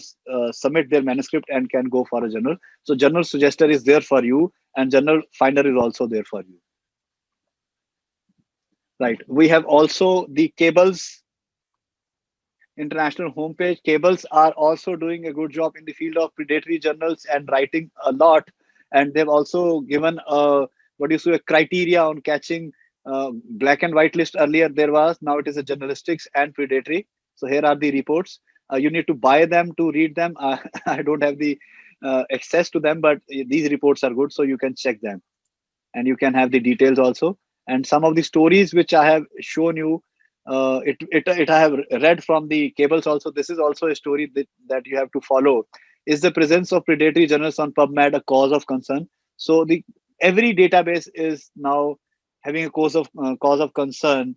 submit their manuscript and can go for a journal. So journal suggester is there for you and journal finder is also there for you. Right. We have also the Cables international homepage. Cables are also doing a good job in the field of predatory journals and writing a lot. And they've also given a what do you say a criteria on catching black and white list. Earlier there was, now it is a journalistics and predatory. So here are the reports. You need to buy them to read them. I don't have the access to them, but these reports are good, so you can check them and you can have the details also. And some of the stories which I have shown you, it I have read from the Cables also. This is also a story that you have to follow. Is the presence of predatory journals on PubMed a cause of concern? So the every database is now having a cause of concern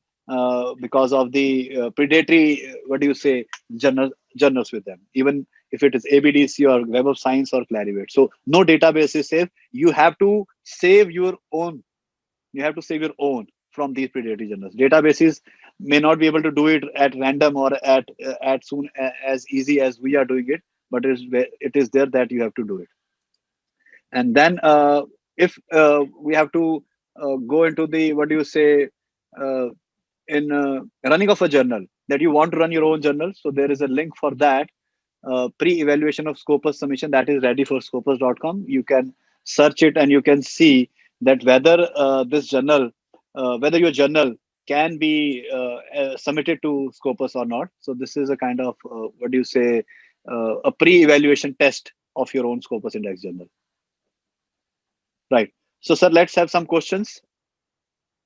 because of the predatory what do you say journals with them. Even if it is ABDC or Web of Science or Clarivate. So no database is safe. You have to save your own. You have to save your own from these predatory journals. Databases may not be able to do it at random or at soon as easy as we are doing it, but it is there that you have to do it. And then if we have to go into the what do you say in running of a journal, that you want to run your own journal, so there is a link for that. Pre-evaluation of Scopus submission, that is ready for scopus.com. You can search it and you can see that whether this journal, whether your journal can be submitted to Scopus or not. So this is a kind of what do you say a pre-evaluation test of your own Scopus index journal. Right. So sir, let's have some questions.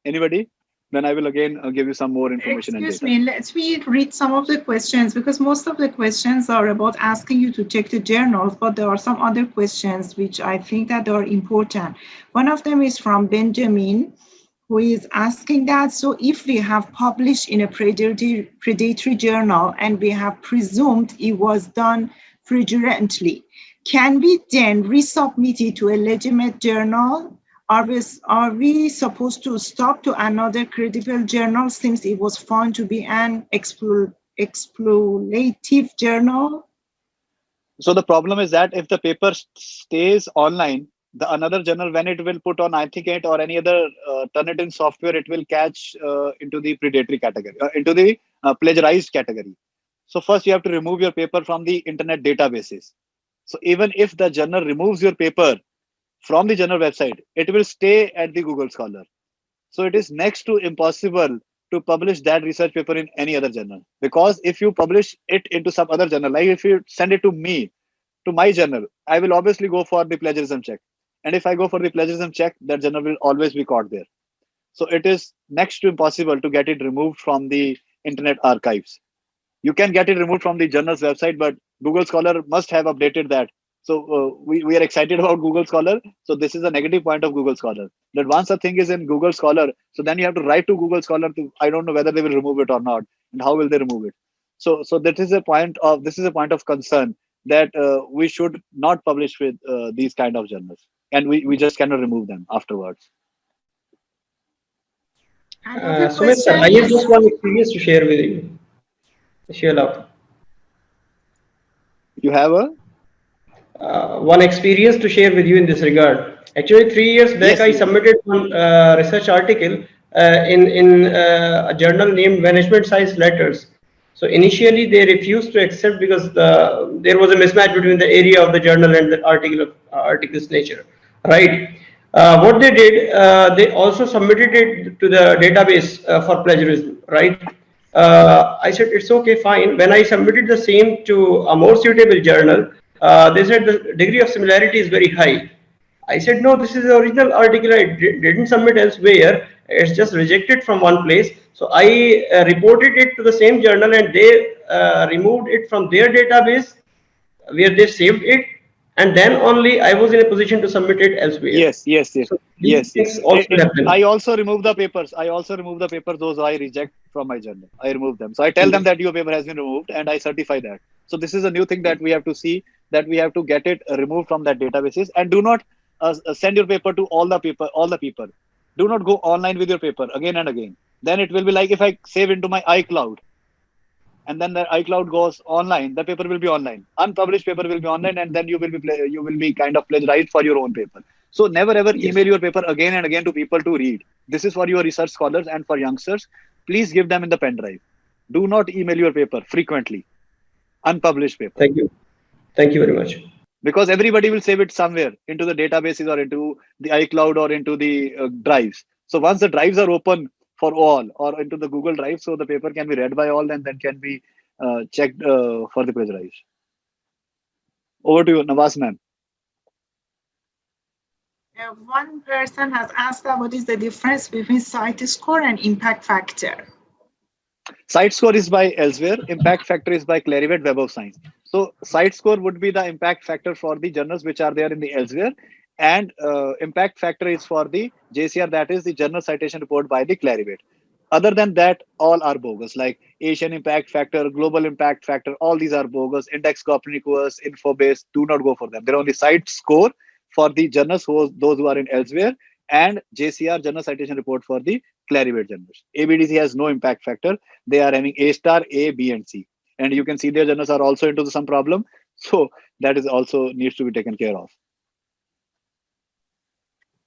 Anybody? Then I will again give you some more information.
Excuse me, let me read some of the questions, because most of the questions are about asking you to check the journals, but there are some other questions which I think that are important. One of them is from Benjamin, who is asking that, so if we have published in a predatory journal and we have presumed it was done fraudulently, can we then resubmit it to a legitimate journal? Are we supposed to stop to another credible journal since it was found to be an exploitative journal?
So the problem is that if the paper stays online, the another journal, when it will put on Ethicate or any other Turnitin software, it will catch into the predatory category, into the plagiarized category. So first you have to remove your paper from the internet databases. So even if the journal removes your paper from the journal website, it will stay at the Google Scholar. So it is next to impossible to publish that research paper in any other journal. Because if you publish it into some other journal, like if you send it to me, to my journal, I will obviously go for the plagiarism check. And if I go for the plagiarism check, that journal will always be caught there. So it is next to impossible to get it removed from the internet archives. You can get it removed from the journal's website, but Google Scholar must have updated that. So we are excited about Google Scholar. So this is a negative point of Google Scholar, that once a thing is in Google Scholar, so then you have to write to Google Scholar to, I don't know whether they will remove it or not, and how will they remove it. So this is a point of concern, that we should not publish with these kind of journals, and we just cannot remove them afterwards.
Sumit, sir, I have just one experience to share with you. Share out.
You have a
one experience to share with you in this regard. Actually, 3 years back,
yes,
I submitted one research article in a journal named Management Science Letters. So initially, they refused to accept because there was a mismatch between the area of the journal and the article's nature, right? What they did, they also submitted it to the database for plagiarism, right? I said, it's okay, fine. When I submitted the same to a more suitable journal, they said the degree of similarity is very high. I said, no, this is the original article. I didn't submit elsewhere. It's just rejected from one place. So I reported it to the same journal, and they removed it from their database where they saved it. and then only I was in a position to submit it elsewhere.
Yes, yes, yes,
So these
yes,
things
yes.
also happen.
I also remove the papers. I also remove the papers those I reject from my journal. I remove them. So I tell them that your paper has been removed, and I certify that. So this is a new thing that we have to see, that we have to get it removed from that databases, and do not send your paper to all the people. Do not go online with your paper again and again. Then it will be like if I save into my iCloud, and then the iCloud goes online, the paper will be online. Unpublished paper will be online, and then you will be kind of plagiarized for your own paper. So never ever
Yes.
email your paper again and again to people to read. This is for your research scholars and for youngsters. Please give them in the pen drive. Do not email your paper frequently. Unpublished paper,
Thank you. Thank you very much.
because everybody will save it somewhere into the databases or into the iCloud or into the drives. So once the drives are open for all or into the Google Drive, so the paper can be read by all and then can be checked for the plagiarized. Over to you, Nawaz ma'am.
One person has asked that what is the difference between site score and impact factor?
Site score is by Elsewhere. Impact factor is by Clarivate Web of Science. So site score would be the impact factor for the journals which are there in the Elsewhere, and impact factor is for the JCR, that is the Journal Citation Report by the Clarivate. Other than that, all are bogus, like Asian Impact Factor, Global Impact Factor, all these are bogus. Index Copernicus, Infobase, do not go for them. They're only site score for the journals, those who are in Elsewhere, and JCR, Journal Citation Report, for the Clarivate journals. ABDC has no impact factor. They are having A star, A, B, and C. And you can see their journals are also into some problem. So that is also needs to be taken care of.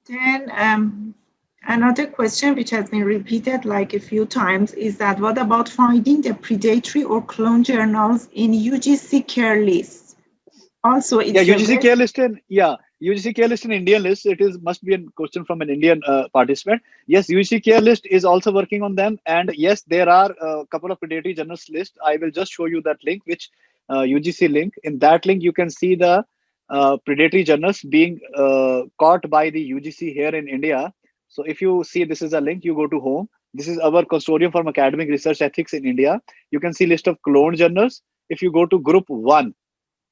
Then another question which has been repeated like a few times is that what about finding the predatory or clone journals in UGC care list? Also, it's
UGC care list in UGC care list in Indian list. It is must be a question from an Indian participant. Yes, UGC care list is also working on them, and yes, there are a couple of predatory journals list. I will just show you that link, which UGC link. In that link, you can see the predatory journals being caught by the UGC here in India. So if you see, this is a link. You go to home. This is our consortium for academic research ethics in India. You can see list of cloned journals. If you go to group 1.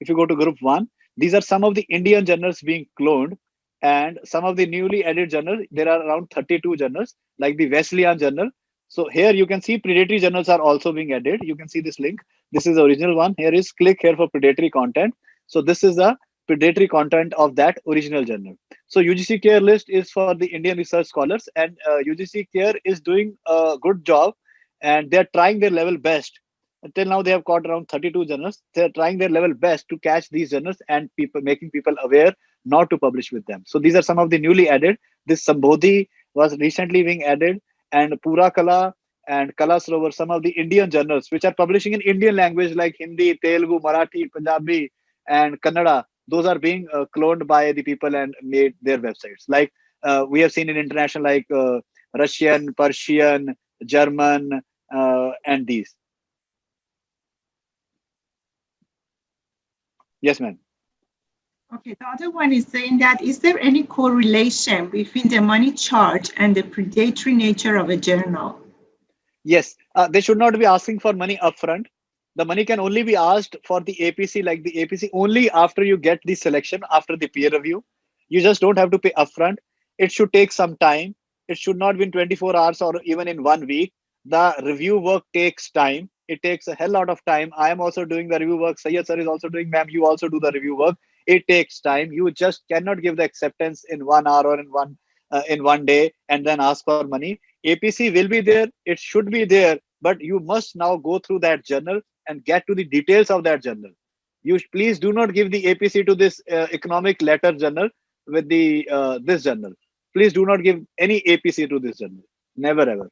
If you go to group 1, these are some of the Indian journals being cloned, and some of the newly added journals. There are around 32 journals, like the Wesleyan journal. So here you can see predatory journals are also being added. You can see this link. This is the original one. Here is click here for predatory content. So this is the predatory content of that original journal. So UGC Care list is for the Indian research scholars, and UGC Care is doing a good job, and they're trying their level best. Until now, they have caught around 32 journals. They're trying their level best to catch these journals and making people aware not to publish with them. So these are some of the newly added. This Sambodhi was recently being added, and Pura Kala and Kala Sarovar, some of the Indian journals which are publishing in Indian language like Hindi, Telugu, Marathi, Punjabi, and Kannada. Those are being cloned by the people and made their websites. Like we have seen in international, like Russian, Persian, German, and these. Yes, ma'am.
Okay, the other one is saying that, is there any correlation between the money charge and the predatory nature of a journal?
Yes, they should not be asking for money upfront. The money can only be asked for the APC, like the APC, only after you get the selection, after the peer review. You just don't have to pay upfront. It should take some time. It should not be in 24 hours or even in 1 week. The review work takes time. It takes a hell lot of time. I am also doing the review work. Sayyid sir is also doing, ma'am, you also do the review work. It takes time. You just cannot give the acceptance in 1 hour or in 1 day and then ask for money. APC will be there. It should be there, but you must now go through that journal and get to the details of that journal. You please do not give the APC to this economic letter journal with the this journal. Please do not give any APC to this journal. Never ever.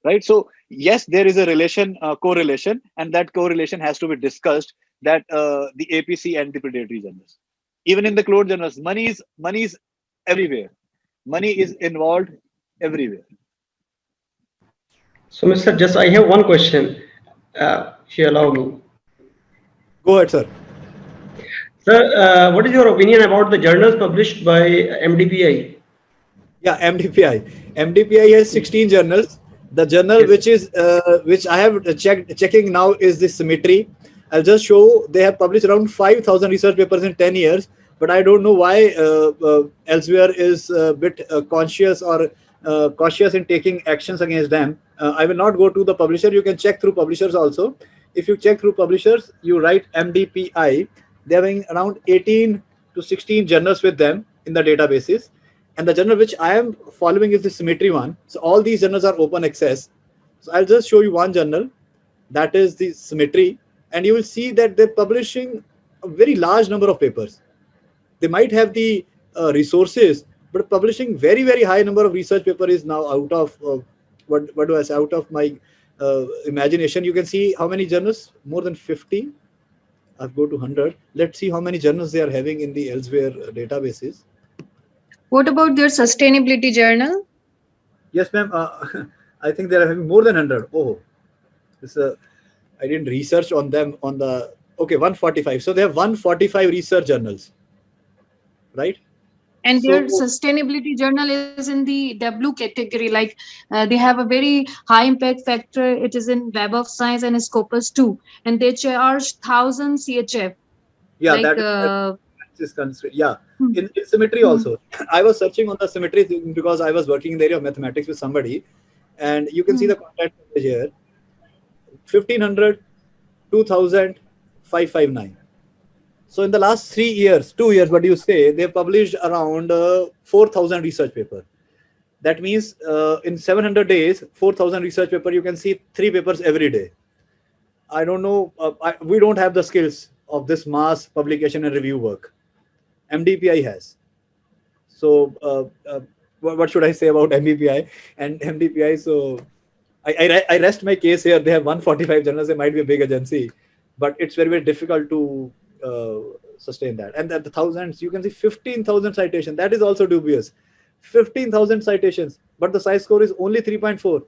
Right. So yes, there is a relation, correlation, and that correlation has to be discussed. That the APC and the predatory journals, even in the cloned journals, money is everywhere. Money is involved everywhere.
So, Mr. Just, I have one question. If you allow me.
Go ahead, sir.
Sir, what is your opinion about the journals published by MDPI?
Yeah, MDPI. MDPI has 16 journals. The journal which is which I have checking now is the Symmetry. I'll just show they have published around 5,000 research papers in 10 years, but I don't know why elsewhere is a bit conscious or cautious in taking actions against them. I will not go to the publisher. You can check through publishers also. If you check through publishers, you write MDPI. They're having around 18 to 16 journals with them in the databases. And the journal which I am following is the Symmetry one. So all these journals are open access. So I'll just show you one journal, that is the Symmetry, and you will see that they're publishing a very large number of papers. They might have the resources, but publishing very high number of research paper is now out of what do I say, out of my imagination. You can see how many journals, more than 50. I've go to 100. Let's see how many journals they are having in the elsewhere databases.
What about their sustainability journal?
Yes, ma'am. I think they are having more than 100. Oh, this I didn't research on them on the, okay, 145. So they have 145 research journals, right?
And
So
their sustainability journal is in the W category, like they have a very high impact factor. It is in Web of Science and Scopus too, and they charge 1,000 CHF.
yeah,
Like,
that is considered. Yeah, in Symmetry also. I was searching on the Symmetry thing because I was working in the area of mathematics with somebody, and you can see the content here: 1,500, 2,000, 559. So in the last 3 years, 2 years, what do you say? They published around 4,000 research paper. That means in 700 days, 4,000 research paper, you can see 3 papers every day. I don't know. We don't have the skills of this mass publication and review work. MDPI has. So what should I say about MDPI and MDPI? So I rest my case here. They have 145 journals. They might be a big agency, but it's very difficult to sustain that. And at the thousands, you can see 15,000 citations. That is also dubious. 15,000 citations, but the size score is only 3.4.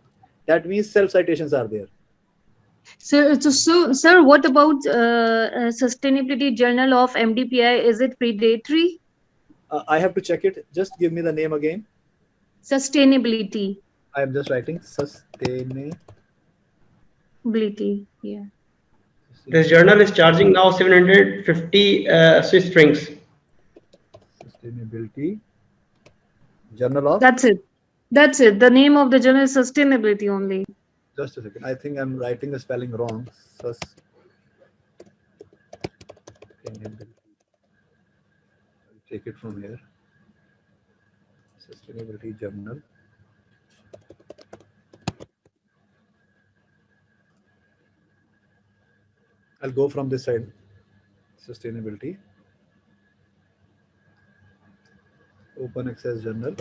That means self citations are there.
So, sir, what about sustainability journal of MDPI? Is it predatory?
I have to check it. Just give me the name again.
Sustainability.
I am just writing sustainability.
Yeah.
This journal is charging now 750 Swiss francs.
Sustainability journal of.
That's it. That's it. The name of the journal is sustainability only.
Just a second. I think I'm writing the spelling wrong. Sustainability. I'll take it from here. Sustainability journal. I'll go from this side. Sustainability. Open access journal.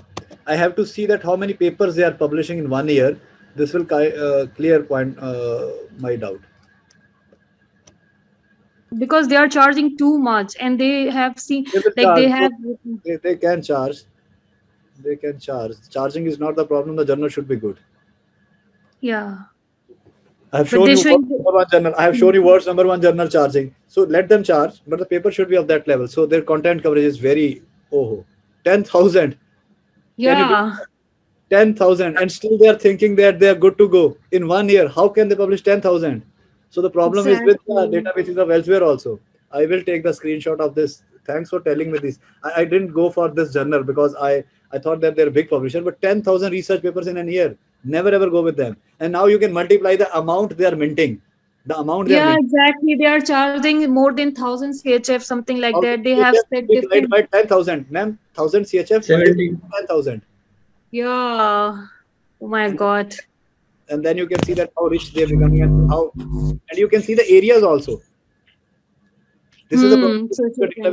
I have to see that how many papers they are publishing in 1 year. This will clear point my doubt.
Because they are charging too much, and they have seen
they can charge. They can charge. Charging is not the problem. The journal should be good.
Yeah.
I have shown you number one journal. I have shown you words number one journal charging. So let them charge, but the paper should be of that level. So their content coverage is very 10,000.
Yeah.
10,000, and still they are thinking that they are good to go in 1 year. How can they publish 10,000? So the problem is with the databases of elsewhere also. I will take the screenshot of this. Thanks for telling me this. I didn't go for this journal because I thought that they're a big publisher, but 10,000 research papers in a year. Never ever go with them. And now you can multiply the amount they are minting. The amount they are minting.
Exactly. They are charging more than 1,000 CHF, something like that. They have said
different. By 10,000, ma'am. 1,000 CHF. 10,000.
Yeah. Oh my God.
And then you can see that how rich they're becoming and you can see the areas also. This is a problem.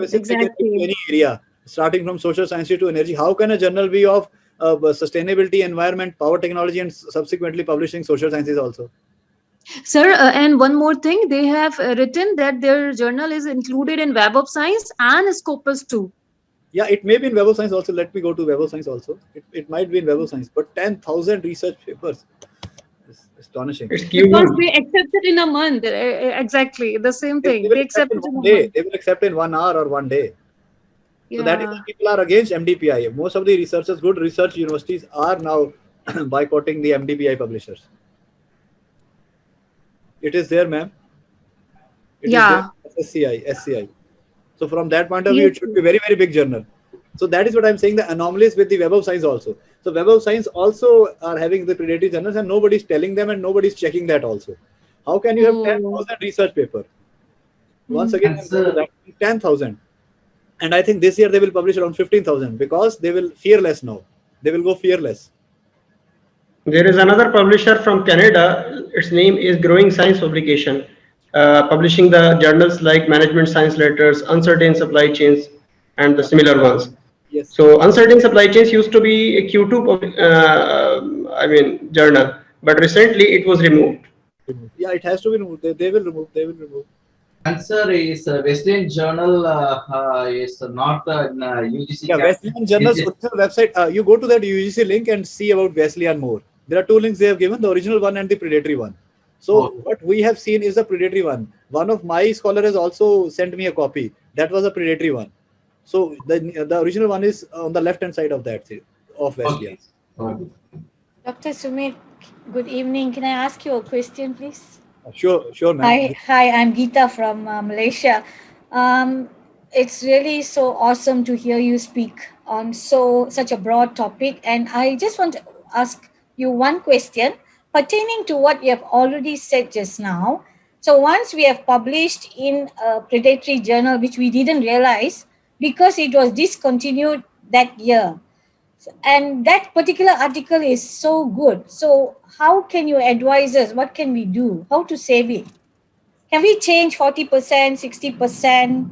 Exactly. Any area, starting from social sciences to energy. How can a journal be of sustainability, environment, power technology, and subsequently publishing social sciences also?
Sir, and one more thing, they have written that their journal is included in Web of Science and Scopus too.
Yeah, it may be in Web of Science also. Let me go to Web of Science also. It might be in Web of Science, but 10,000 research papers. It's astonishing.
Because they accept it in a month. Exactly, the same thing. They accept it in a month.
They will accept in 1 hour or 1 day. So that is why people are against MDPI. Most of the researchers, good research universities are now boycotting the MDPI publishers. It is there, ma'am. It is
Yeah.
there, SCI. So from that point of view, it should be very, very big journal. So that is what I'm saying, the anomalies with the Web of Science also. So Web of Science also are having the predatory journals and nobody's telling them and nobody's checking that also. How can you have
Oh.
10,000 research paper? Once again,
And
I'm going to
sir,
that 10,000. And I think this year they will publish around 15,000 because they will fearless now. They will go fearless.
There is another publisher from Canada. Its name is Growing Science Publication, publishing the journals like Management Science Letters, Uncertain Supply Chains, and the
Yeah.
similar ones.
Yes.
So Uncertain Supply Chains used to be a Q2 journal, but recently it was removed.
Yeah, it has to be removed. They will remove. They will remove.
and sir, is Wesleyan Journal is not UGC
Yeah,
captain.
Wesleyan Journal's original website. You go to that UGC link and see about Wesleyan more. There are two links they have given: the original one and the predatory one. So
Oh.
what we have seen is the predatory one. One of my scholar has also sent me a copy. That was a predatory one. So the original one is on the left hand side of that of Wesleyan.
Okay.
Dr. Sumit, good evening. Can I ask you a question, please?
Sure, ma'am.
Hi, I'm Geeta from Malaysia. It's really so awesome to hear you speak on such a broad topic, and I just want to ask you one question pertaining to what you have already said just now. So once we have published in a predatory journal, which we didn't realize because it was discontinued that year, and that particular article is so good. So how can you advise us? What can we do? How to save it? Can we change 40%, 60%?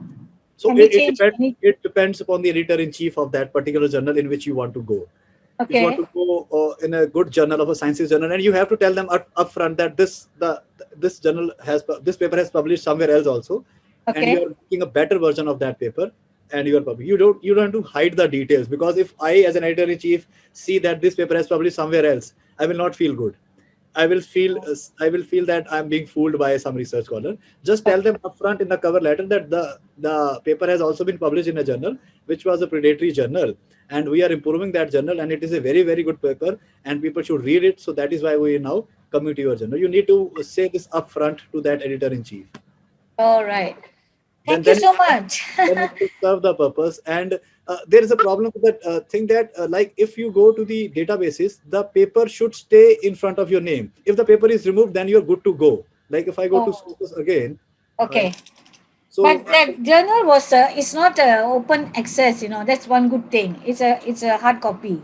So
Can we change anything?
it depends upon the editor in chief of that particular journal in which you want to go. If you want
Okay.
to go in a good journal of a sciences journal, and you have to tell them upfront that this journal this paper has published somewhere else also, and you
Okay.
are making a better version of that paper, and you are publishing. You don't have to hide the details, because if I, as an editor in chief, see that this paper has published somewhere else, I will not feel good. I will feel that I'm being fooled by some research scholar. Just tell them upfront in the cover letter that the paper has also been published in a journal which was a predatory journal, and we are improving that journal, and it is a very, very good paper, and people should read it. So that is why we are now coming to your journal. You need to say this upfront to that editor in chief.
All right.
Then
Thank you
then
so much.
then it will serve the purpose. And there is a problem with that thing that like if you go to the databases, the paper should stay in front of your name. If the paper is removed, then you're good to go. Like if I go to
Oh,
scopus again,
okay.
so
But that journal was it's not open access, that's one good thing. It's a hard copy.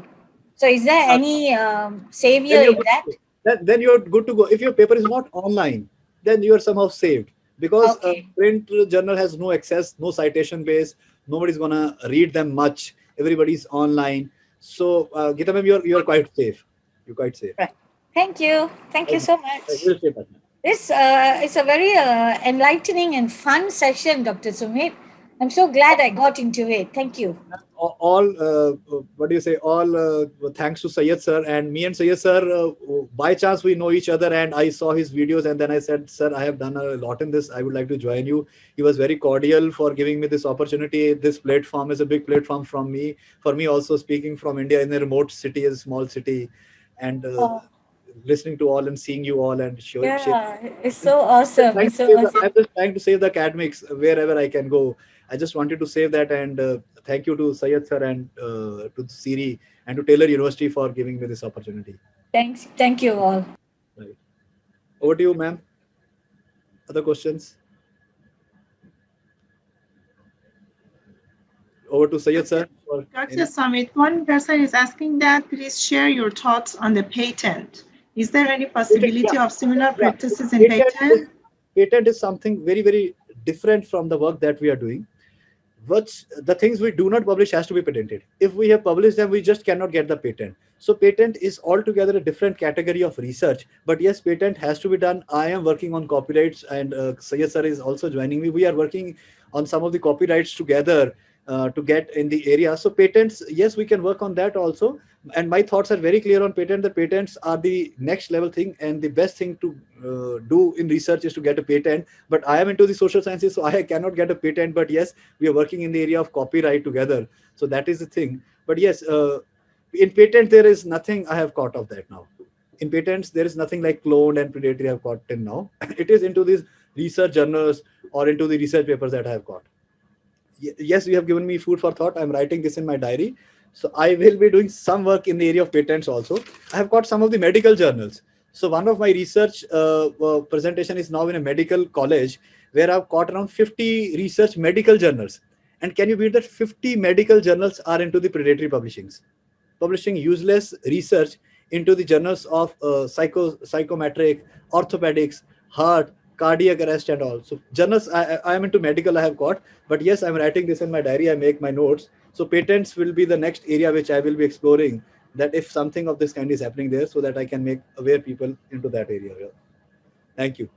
So is there
uh,
any
then
savior
you're
in
good to
that?
go. Then you're good to go. If your paper is not online, then you are somehow saved, because
Okay.
print journal has no access, no citation base. Nobody's gonna read them much. Everybody's online. So Gita ma'am, you're quite safe. You're quite safe.
Right. Thank you. Thank you so
I
much.
will say that.
This is a very enlightening and fun session, Dr. Sumit. I'm so glad I got into it. Thank you.
All what do you say, all thanks to Sayed sir. And me and Sayed sir, by chance we know each other, and I saw his videos, and then I said, sir, I have done a lot in this, I would like to join you. He was very cordial for giving me this opportunity. This platform is a big platform for me also, speaking from India in a remote city, a small city, and
Oh,
listening to all and seeing you all and share.
yeah, it's so awesome. It's so awesome.
I'm just trying to save the academics wherever I can go. I just wanted to save that, and thank you to Sayed sir and to Siri and to Taylor University for giving me this opportunity.
Thanks. Thank you all.
Right. Over to you, ma'am. Other questions? Over to Sayed sir.
Dr. Sumit, one person is asking that please share your thoughts on the patent. Is there any possibility of similar practices in patent?
Patent is something very, very different from the work that we are doing. But the things we do not publish has to be patented. If we have published them, we just cannot get the patent. So patent is altogether a different category of research. But yes, patent has to be done. I am working on copyrights, and Sayed sir is also joining me. We are working on some of the copyrights together to get in the area. So patents, yes, we can work on that also. And my thoughts are very clear on patent. The patents are the next level thing, and the best thing to do in research is to get a patent. But I am into the social sciences, so I cannot get a patent. But yes, we are working in the area of copyright together. So that is the thing. But yes, in patent, there is nothing I have caught of that now. In patents, there is nothing like cloned and predatory I have caught till now. It is into this research journals or into the research papers that I have got. Yes, you have given me food for thought. I'm writing this in my diary. So I will be doing some work in the area of patents also. I have got some of the medical journals. So one of my research presentation is now in a medical college where I've got around 50 research medical journals. And can you beat that? 50 medical journals are into the predatory publishing useless research into the journals of psychometric, orthopedics, heart, cardiac arrest, and all. So journals, I am into medical, I have got, but yes, I'm writing this in my diary. I make my notes. So patents will be the next area which I will be exploring. That if something of this kind is happening there, so that I can make aware people into that area. Thank you.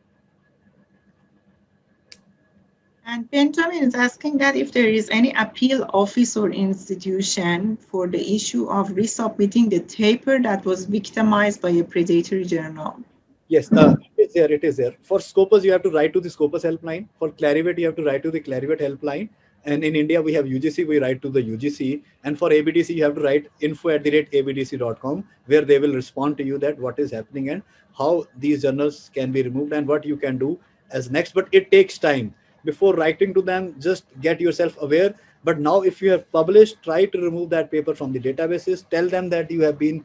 And Benjamin is asking that if there is any appeal office or institution for the issue of resubmitting the paper that was victimized by a predatory journal.
Yes, it is there. It is there. For Scopus, you have to write to the Scopus helpline. For Clarivate, you have to write to the Clarivate helpline. And in India, we have UGC, we write to the UGC. And for ABDC, you have to write info@abdc.com, where they will respond to you that what is happening and how these journals can be removed and what you can do as next. But it takes time. Before writing to them, just get yourself aware. But now, if you have published, try to remove that paper from the databases. Tell them that you have been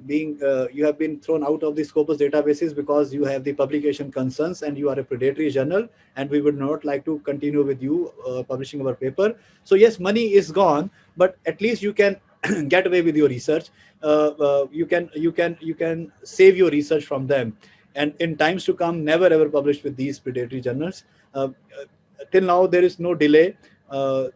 you have been thrown out of the Scopus databases because you have the publication concerns and you are a predatory journal, and we would not like to continue with you publishing our paper. So yes, money is gone, but at least you can get away with your research. You can save your research from them, and in times to come, never ever publish with these predatory journals. Till now, there is no delay.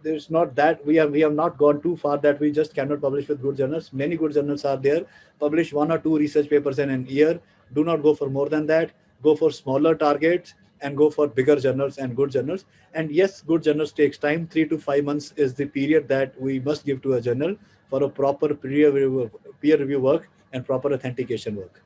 There's not that we have not gone too far that we just cannot publish with good journals. Many good journals are there. Publish 1 or 2 research papers in an year. Do not go for more than that. Go for smaller targets and go for bigger journals and good journals. And yes, good journals takes time. 3 to 5 months is the period that we must give to a journal for a proper peer review work and proper authentication work.